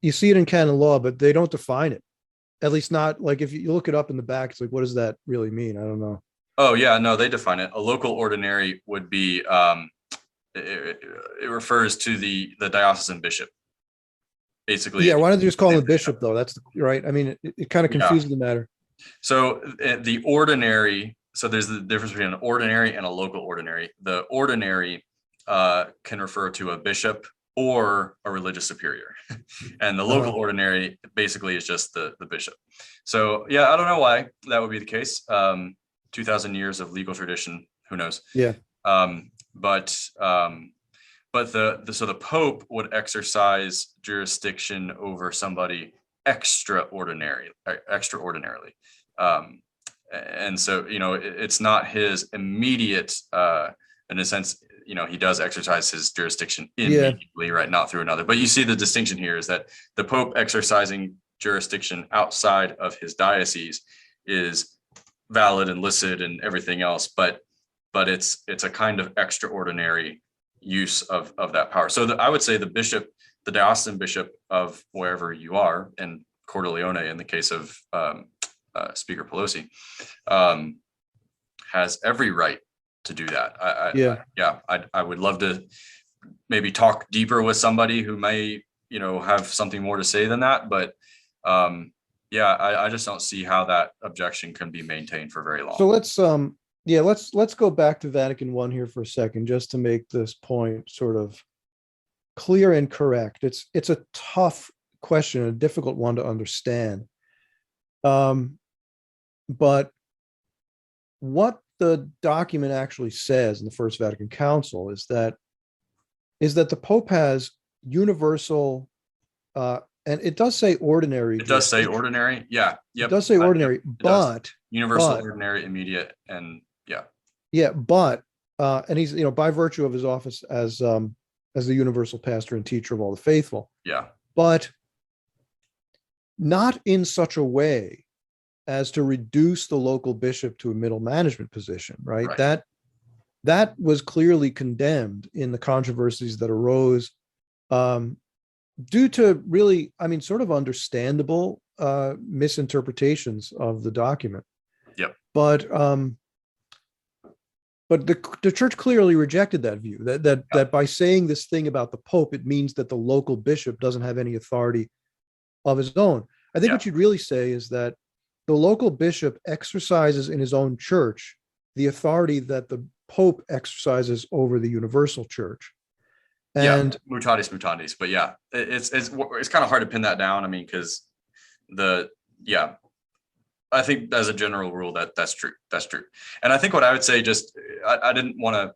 you see it in canon law, but they don't define it. At least not like if you look it up in the back, it's like, what does that really mean? I don't know. Oh yeah, no, they define it. A local ordinary would be it refers to the diocesan bishop, basically. Yeah, why don't you just call him a bishop though? That's right. I mean, it kind of confuses the matter. So the ordinary, so there's the difference between an ordinary and a local ordinary. The ordinary can refer to a bishop or a religious superior, and the local ordinary basically is just the bishop. So yeah, I don't know why that would be the case. 2,000 years of legal tradition, who knows? Yeah. But the Pope would exercise jurisdiction over somebody extraordinarily. And so, it's not his immediate, in a sense, he does exercise his jurisdiction immediately, right? Not through another. But you see the distinction here is that the Pope exercising jurisdiction outside of his diocese is valid and licit and everything else, but it's a kind of extraordinary use of that power. So I would say the bishop, the diocesan bishop of wherever you are, and Cordileone in the case of Speaker Pelosi, has every right to do that. I would love to maybe talk deeper with somebody who may have something more to say than that, but I just don't see how that objection can be maintained for very long. So let's go back to Vatican I here for a second, just to make this point sort of clear and correct. It's a tough question, a difficult one to understand. But what the document actually says in the First Vatican Council is that the Pope has universal, and it does say ordinary. It does say ordinary. Yeah. Yep. It does say ordinary, but universal, ordinary, immediate, and and he's, by virtue of his office as the universal pastor and teacher of all the faithful. Yeah. But not in such a way as to reduce the local bishop to a middle management position, right? That was clearly condemned in the controversies that arose due to really, sort of understandable misinterpretations of the document. Yep. But the church clearly rejected that view, that by saying this thing about the Pope, it means that the local bishop doesn't have any authority of his own. I think what you'd really say is that the local bishop exercises in his own church the authority that the Pope exercises over the universal church. And mutatis mutandis, but it's kind of hard to pin that down. I mean, because I think as a general rule that's true. That's true. And I think what I would say, just I didn't want to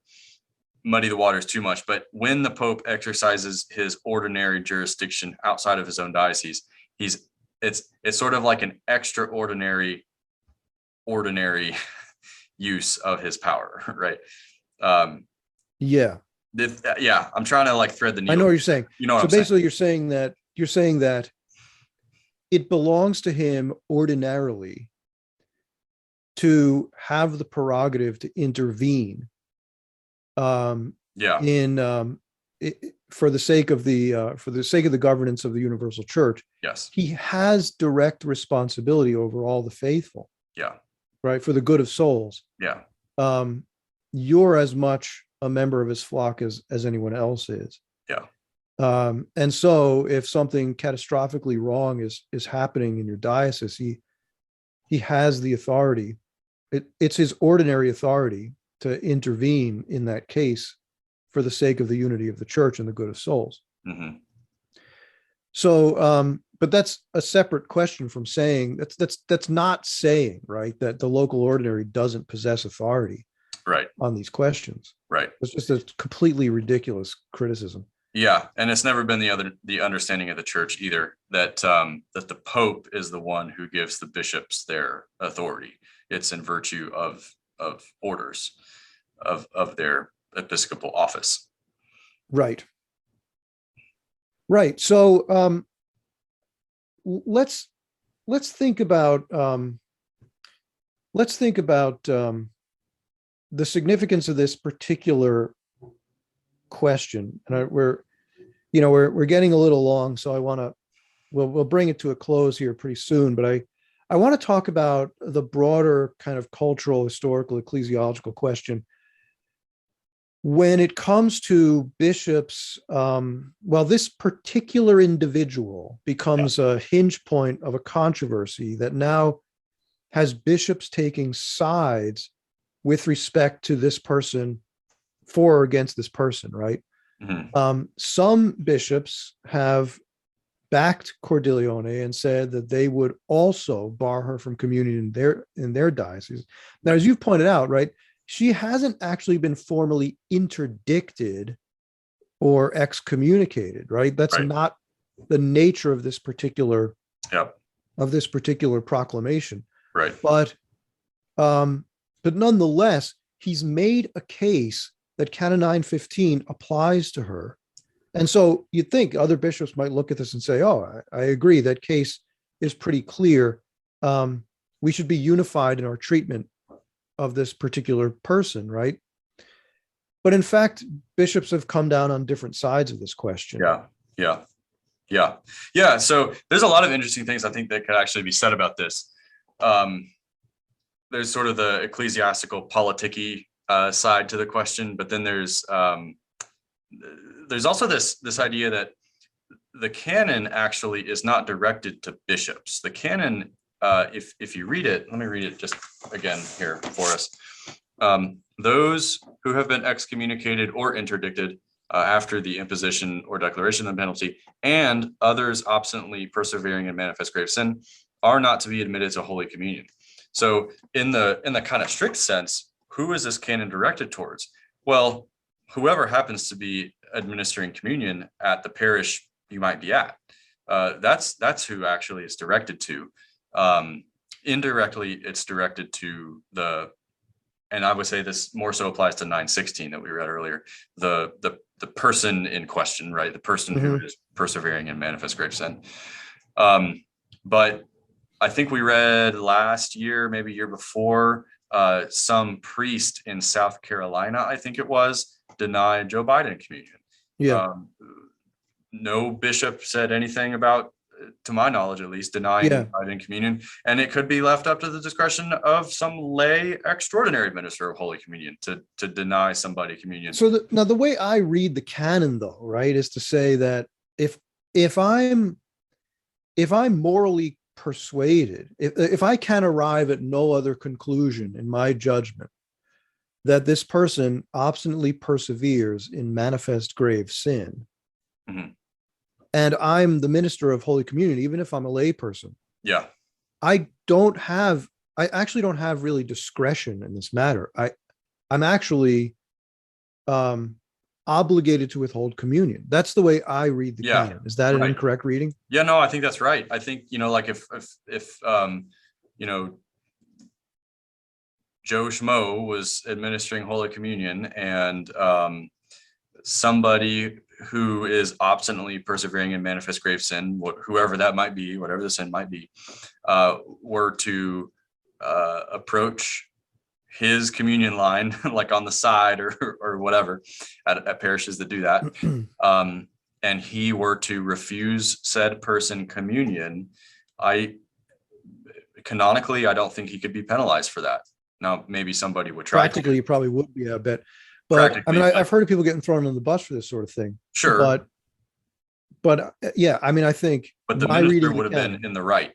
muddy the waters too much, but when the Pope exercises his ordinary jurisdiction outside of his own diocese, it's sort of like an extraordinary use of his power, right? Yeah. I'm trying to like thread the needle. I know what you're saying. You know what so I'm saying? basically you're saying that it belongs to him ordinarily to have the prerogative to intervene for the sake of the governance of the universal church. Yes. He has direct responsibility over all the faithful. Yeah. Right. For the good of souls. Yeah. You're as much a member of his flock as anyone else is. Yeah. And so if something catastrophically wrong is happening in your diocese, he has the authority. It's his ordinary authority to intervene in that case for the sake of the unity of the church and the good of souls. Mm-hmm. So, but that's a separate question from saying that's not saying, right, that the local ordinary doesn't possess authority, right, on these questions. Right. It's just a completely ridiculous criticism. Yeah, and it's never been the understanding of the church either that that the Pope is the one who gives the bishops their authority. It's in virtue of orders of their episcopal office. Right. Right. So let's think about the significance of this particular question. And we're getting a little long, so we'll bring it to a close here pretty soon. But I want to talk about the broader kind of cultural, historical, ecclesiological question. When it comes to bishops, this particular individual becomes a hinge point of a controversy that now has bishops taking sides with respect to this person, for or against this person, right? Mm-hmm. Some bishops have backed Cordeleone and said that they would also bar her from communion in their diocese. Now, as you've pointed out, right, she hasn't actually been formally interdicted or excommunicated, right? That's not the nature of this particular proclamation. Right. But nonetheless, he's made a case that Canon 915 applies to her. And so you'd think other bishops might look at this and say, oh, I agree, that case is pretty clear. We should be unified in our treatment of this particular person, right? But in fact, bishops have come down on different sides of this question. Yeah. So there's a lot of interesting things I think that could actually be said about this. There's sort of the ecclesiastical politic-y side to the question, but then there's also this idea that the canon actually is not directed to bishops. The canon, if you read it, let me read it just again here for us. Those who have been excommunicated or interdicted after the imposition or declaration of the penalty, and others obstinately persevering in manifest grave sin, are not to be admitted to Holy Communion. So in the kind of strict sense, who is this canon directed towards? Well, whoever happens to be administering communion at the parish you might be at. That's who actually it's directed to. Indirectly, it's directed to and I would say this more so applies to 916 that we read earlier, the person in question, right? The person who is persevering in manifest grave sin. But I think we read last year, maybe year before, some priest in South Carolina, I think it was, denied Joe Biden communion. No bishop said anything about, to my knowledge at least, denying Biden communion, and it could be left up to the discretion of some lay extraordinary minister of Holy Communion to deny somebody communion. So now the way I read the canon, though, right, is to say that if I'm morally persuaded, if I can arrive at no other conclusion in my judgment that this person obstinately perseveres in manifest grave sin, and I'm the minister of Holy Communion, even if I'm a lay person, I actually don't have really discretion in this matter. I'm actually obligated to withhold communion. That's the way I read the Yeah, canon. Is that an right. incorrect reading? Yeah, no, I think that's right. I think, like if you know, Joe Schmo was administering Holy Communion, and somebody who is obstinately persevering in manifest grave sin, whoever that might be, whatever the sin might be, were to approach his communion line, like on the side or whatever, at parishes that do that, and he were to refuse said person communion, canonically, I don't think he could be penalized for that. Now, maybe somebody would try. Practically, you probably would be, I bet. But I mean, I've heard of people getting thrown on the bus for this sort of thing. Sure. But yeah, I mean, I think. But the minister would have been in the right.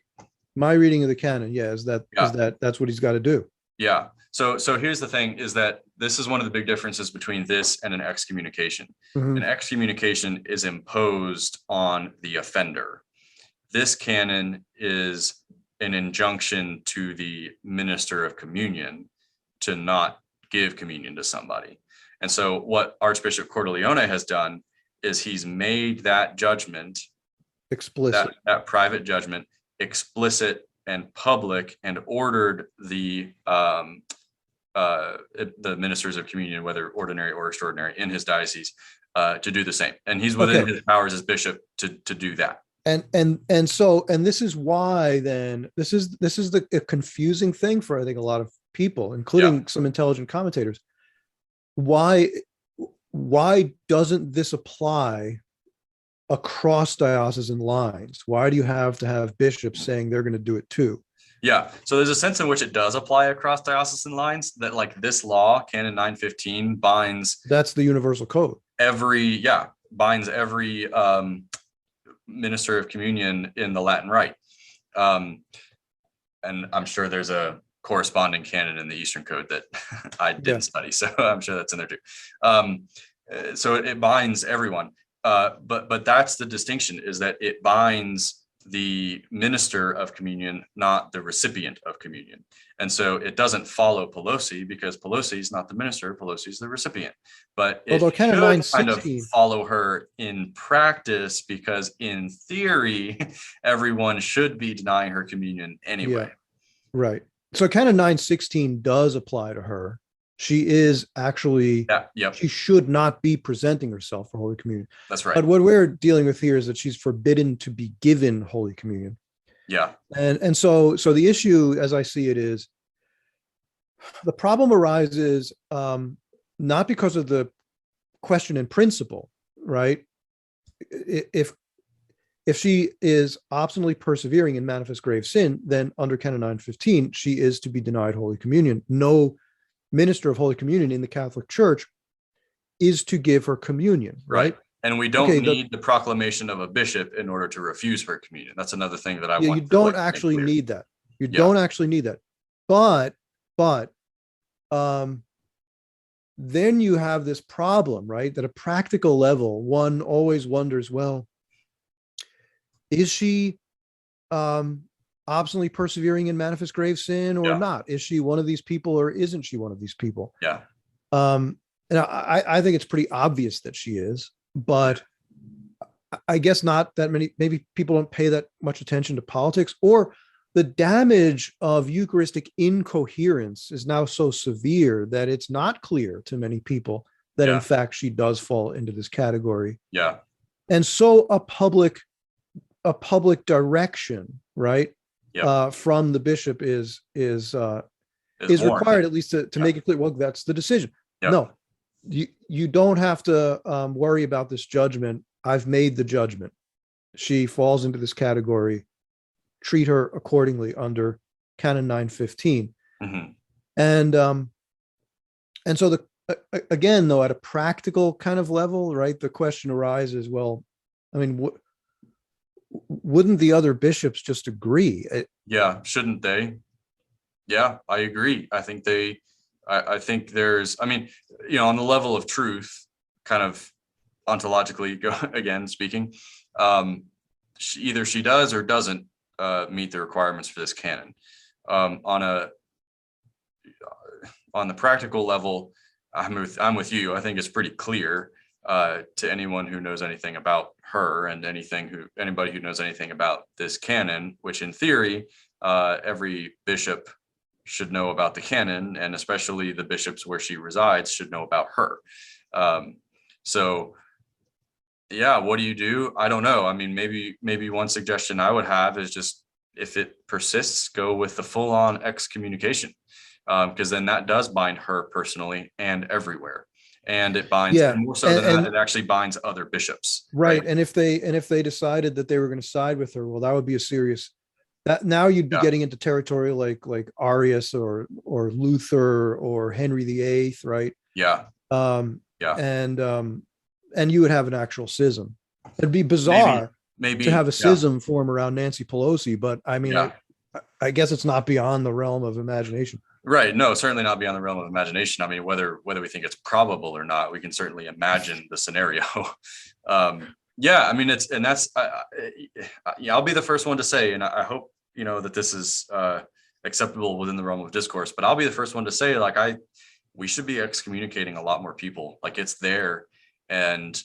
My reading of the canon, is that's what he's got to do. Yeah. So here's the thing: is that this is one of the big differences between this and an excommunication. Mm-hmm. An excommunication is imposed on the offender. This canon is an injunction to the minister of communion to not give communion to somebody. And so what Archbishop Cordileone has done is he's made that judgment explicit, that private judgment explicit and public, and ordered the ministers of communion, whether ordinary or extraordinary, in his diocese to do the same. And he's within his powers as bishop to do that. And this is why then this is the confusing thing for, I think, a lot of people, including some intelligent commentators. Why doesn't this apply across diocesan lines? Why do you have to have bishops saying they're going to do it too? Yeah, so there's a sense in which it does apply across diocesan lines, that like this law, Canon 915, binds. That's the universal code. Binds every minister of communion in the Latin Rite. And I'm sure there's a corresponding canon in the Eastern Code that I didn't study, so I'm sure that's in there too. So it binds everyone. But that's the distinction, is that it binds the minister of communion, not the recipient of communion. And so it doesn't follow Pelosi, because Pelosi is not the minister, Pelosi is the recipient. But it should kind of follow her in practice, because in theory, everyone should be denying her communion anyway. Yeah, right. So Canon 916 does apply to her. She is actually, she should not be presenting herself for Holy Communion. That's right. But what we're dealing with here is that she's forbidden to be given Holy Communion. Yeah. And so the issue, as I see it, is the problem arises not because of the question in principle, right? If she is obstinately persevering in manifest grave sin, then under Canon 915, she is to be denied Holy Communion. No minister of Holy Communion in the Catholic Church is to give her communion, right? And we don't need the proclamation of a bishop in order to refuse her communion. That's another thing that I want. You don't actually need that. You don't actually need that. But then you have this problem, right? That at a practical level, one always wonders, well, is she obstinately persevering in manifest grave sin or not? Is she one of these people or isn't she one of these people? Yeah. And I think it's pretty obvious that she is, but I guess not that many, maybe people don't pay that much attention to politics, or the damage of Eucharistic incoherence is now so severe that it's not clear to many people that in fact she does fall into this category. Yeah. And so a public direction, right? From the bishop is required, at least to make it clear, well, that's the decision. No, you don't have to worry about this judgment. I've made the judgment. She falls into this category. Treat her accordingly under Canon 915. Mm-hmm. And so again, though, at a practical kind of level, right, the question arises, well, I mean, wouldn't the other bishops just agree? Shouldn't they? Yeah, I agree. I think I think there's, I mean, on the level of truth, kind of ontologically, again speaking, either she does or doesn't meet the requirements for this canon. On the practical level, I'm with you. I think it's pretty clear to anyone who knows anything about her and anybody who knows anything about this canon, which in theory, every bishop should know about the canon, and especially the bishops where she resides should know about her. So yeah, what do you do? I don't know. I mean, maybe one suggestion I would have is just, if it persists, go with the full-on excommunication, because then that does bind her personally and everywhere, and it binds, and more so than that, it actually binds other bishops. Right. And if they decided that they were going to side with her, well, that would be a serious. That now you'd be getting into territory like Arius or Luther or Henry VIII, right? Yeah. And you would have an actual schism. It'd be bizarre maybe to have a schism form around Nancy Pelosi, but I mean, I guess it's not beyond the realm of imagination. Right. No, certainly not beyond the realm of imagination. I mean, whether we think it's probable or not, we can certainly imagine the scenario. Yeah, I mean, I'll be the first one to say, and I hope, that this is acceptable within the realm of discourse, but I'll be the first one to say, we should be excommunicating a lot more people. Like, it's there. And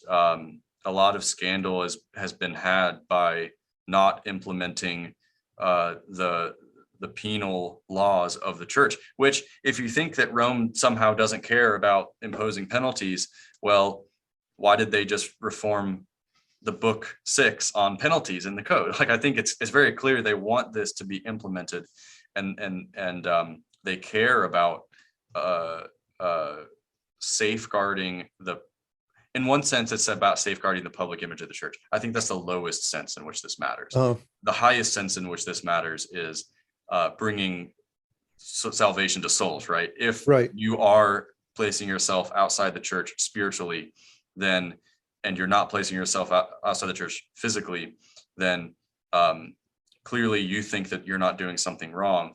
a lot of scandal has been had by not implementing the penal laws of the church, which, if you think that Rome somehow doesn't care about imposing penalties, well, why did they just reform the book 6 on penalties in the code? I think it's very clear they want this to be implemented, and they care about safeguarding in one sense, it's about safeguarding the public image of the church. I think that's the lowest sense in which this matters. The highest sense in which this matters is bringing salvation to souls, right? If you are placing yourself outside the church spiritually, then, and you're not placing yourself outside the church physically, then clearly you think that you're not doing something wrong.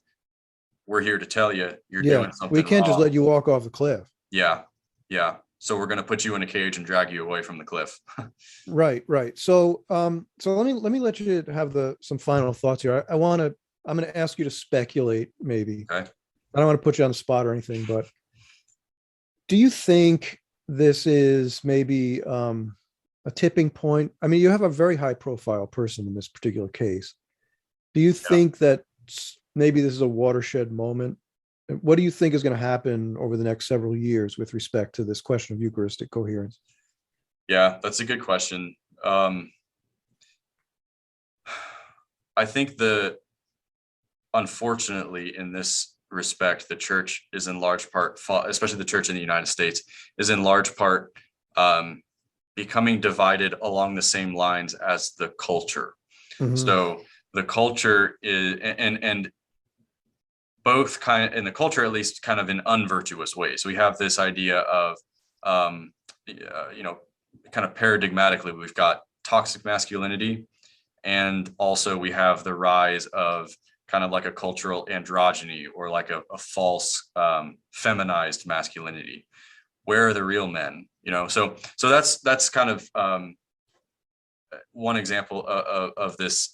We're here to tell you you're doing something wrong. We can't just let you walk off the cliff. Yeah. So we're going to put you in a cage and drag you away from the cliff. Right. So let me let you have some final thoughts here. I'm going to ask you to speculate, maybe. Okay. I don't want to put you on the spot or anything, but do you think this is maybe a tipping point? I mean, you have a very high profile person in this particular case. Do you think that maybe this is a watershed moment? What do you think is going to happen over the next several years with respect to this question of Eucharistic coherence? Yeah, that's a good question. I think unfortunately, in this respect, the church is in large part, especially the church in the United States, is in large part becoming divided along the same lines as the culture. Mm-hmm. So the culture is, and both kind of, in the culture at least, kind of in unvirtuous ways. We have this idea of, kind of paradigmatically, we've got toxic masculinity, and also we have the rise of kind of like a cultural androgyny, or like a false feminized masculinity. Where are the real men? So that's kind of one example of this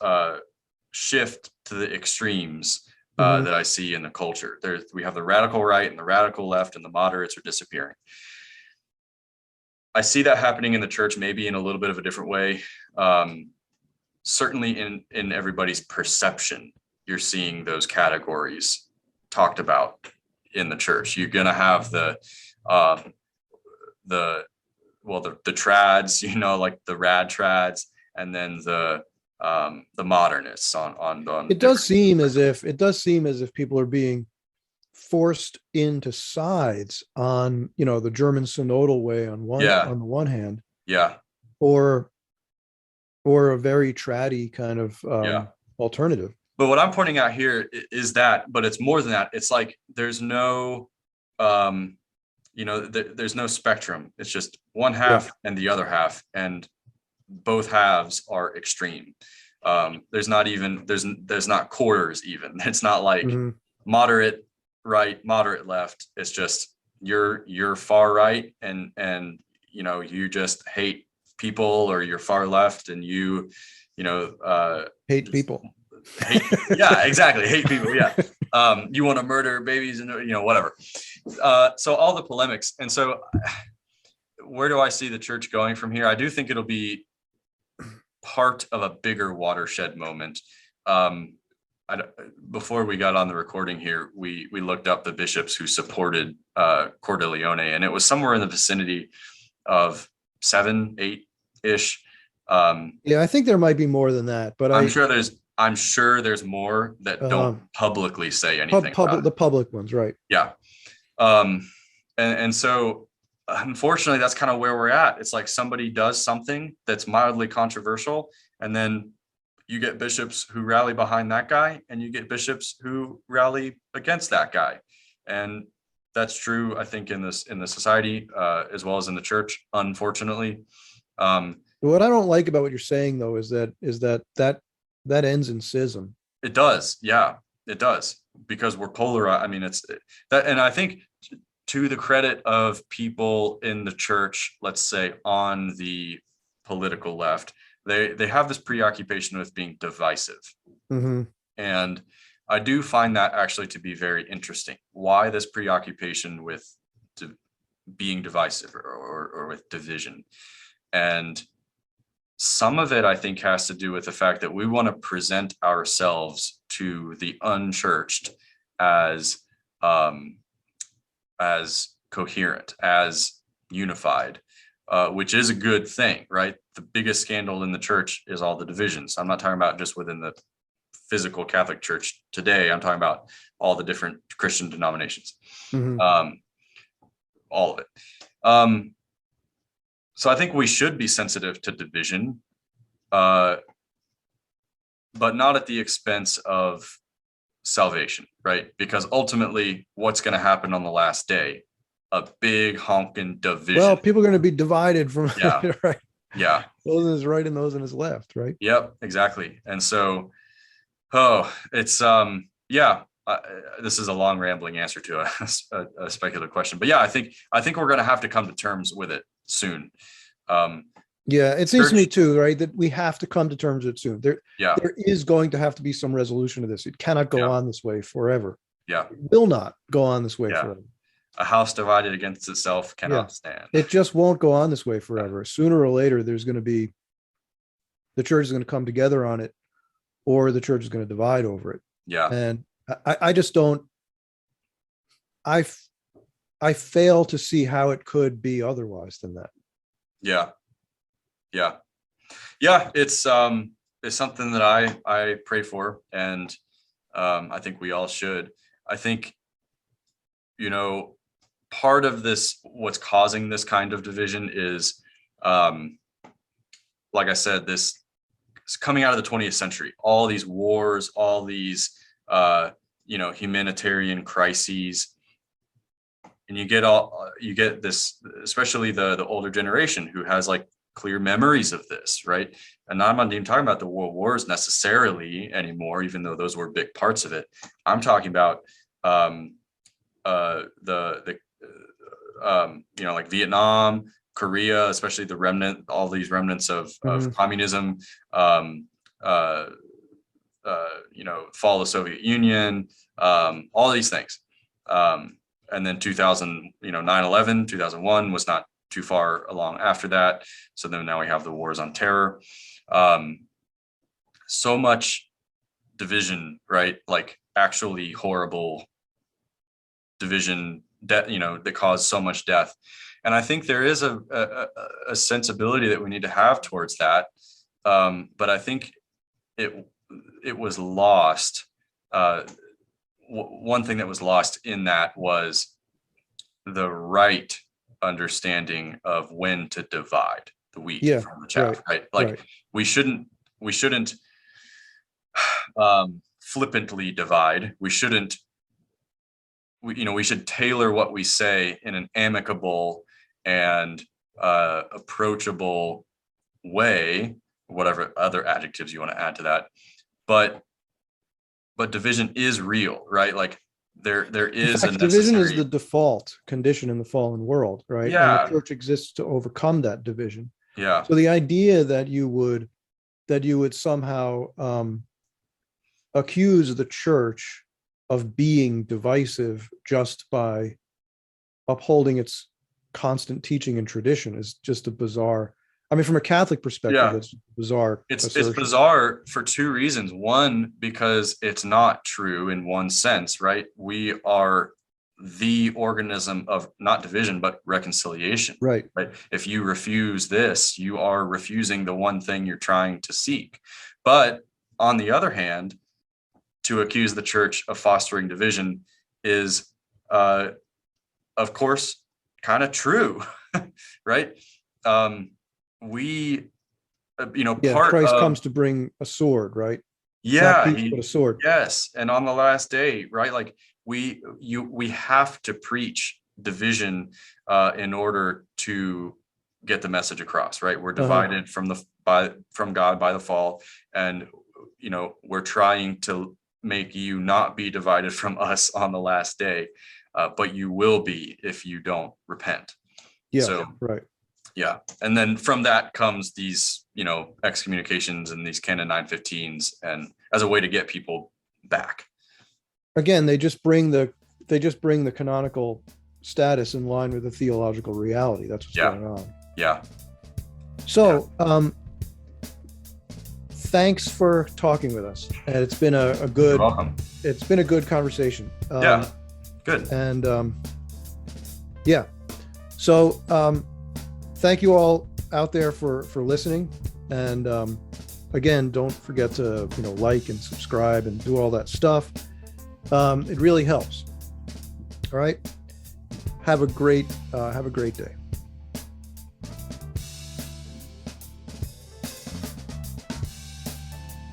shift to the extremes that I see in the culture. We have the radical right and the radical left, and the moderates are disappearing. I see that happening in the church, maybe in a little bit of a different way. Certainly in everybody's perception, you're seeing those categories talked about in the church. You're going to have the trads, like the rad trads, and then the modernists on it does seem as if people are being forced into sides on the German synodal way on the one hand, or a very traddy kind of alternative. But what I'm pointing out here is that, but it's more than that. It's like there's no there's no spectrum. It's just one half and the other half, and both halves are extreme. There's not quarters even. It's not like moderate right, moderate left. It's just you're far right and you just hate people, or you're far left and you hate people. Yeah, exactly. Hate people. Yeah. You want to murder babies and, whatever. So all the polemics. And so where do I see the church going from here? I do think it'll be part of a bigger watershed moment. Before we got on the recording here, we looked up the bishops who supported Coeur de Leon, and it was somewhere in the vicinity of 7, 8-ish. Yeah, I think there might be more than that, but I'm sure there's more that don't publicly say anything. The public ones, right? Yeah. And so unfortunately, that's kind of where we're at. It's like somebody does something that's mildly controversial, and then you get bishops who rally behind that guy, and you get bishops who rally against that guy. And that's true, I think, in the society as well as in the church, unfortunately. What I don't like about what you're saying, though, is that ends in schism. It does. Yeah, it does, because we're polarized. I mean, it's that. And I think to the credit of people in the church, let's say on the political left, they have this preoccupation with being divisive. Mm-hmm. And I do find that actually to be very interesting. Why this preoccupation with being divisive or with division? And some of it, I think, has to do with the fact that we want to present ourselves to the unchurched as coherent, as unified, which is a good thing, right? The biggest scandal in the church is all the divisions. I'm not talking about just within the physical Catholic Church today. I'm talking about all the different Christian denominations, mm-hmm. all of it. So I think we should be sensitive to division, but not at the expense of salvation, right? Because ultimately, what's going to happen on the last day? A big honking division. Well, people are going to be divided from, yeah. Right? Yeah. Those on his right and those on his left, right? Yep, exactly. And so, it's, this is a long rambling answer to a speculative question, but yeah, I think we're going to have to come to terms with it soon. Yeah, it seems to me too, right, that we have to come to terms with it soon. There is going to have to be some resolution to this. It cannot go on this way forever. Yeah, it will not go on this way forever. A house divided against itself cannot stand. It just won't go on this way forever. Sooner or later, there's going to be, the church is going to come together on it, or the church is going to divide over it. Yeah, and I just don't. I fail to see how it could be otherwise than that. Yeah. It's something that I pray for, and I think we all should. I think, part of this, what's causing this kind of division is, like I said, this is coming out of the 20th century. All these wars, all these humanitarian crises. And you get this, especially the older generation who has like clear memories of this, right? And I'm not even talking about the world wars necessarily anymore, even though those were big parts of it. I'm talking about like Vietnam, Korea, especially all these remnants of communism, fall of the Soviet Union, all these things. And then 9/11, 2001 was not too far along after that. So then now we have the wars on terror. So much division, right? Like actually horrible division, that caused so much death. And I think there is a sensibility that we need to have towards that. But I think it was lost. One thing that was lost in that was the right understanding of when to divide the wheat from the chaff, right? Like we shouldn't flippantly divide. We shouldn't, we should tailor what we say in an amicable and approachable way, whatever other adjectives you want to add to that. But division is real, right? Like there is a necessary... division is the default condition in the fallen world, right? Yeah. And the church exists to overcome that division. Yeah. So the idea that you would somehow accuse the church of being divisive just by upholding its constant teaching and tradition is just a bizarre. I mean, from a Catholic perspective, Yeah. it's bizarre. It's bizarre for two reasons. One, because it's not true in one sense, right? We are the organism of not division, but reconciliation. Right. Right. If you refuse this, you are refusing the one thing you're trying to seek. But on the other hand, to accuse the church of fostering division is, of course, kind of true, right? We, part Christ of, comes to bring a sword, right? yeah, Not peace, but a sword. yes, and on the last day, right? Like we have to preach division in order to get the message across, right? We're divided from God by the fall, and we're trying to make you not be divided from us on the last day, but you will be if you don't repent. Yeah, so right. Yeah, and then from that comes these excommunications and these Canon 915s, and as a way to get people back. Again, they just bring the canonical status in line with the theological reality. That's what's going on. Yeah. So, thanks for talking with us, and it's been a good. You're welcome. It's been a good conversation. Good. And so thank you all out there for listening, and again, don't forget to like and subscribe and do all that stuff. It really helps. All right. Have a great day.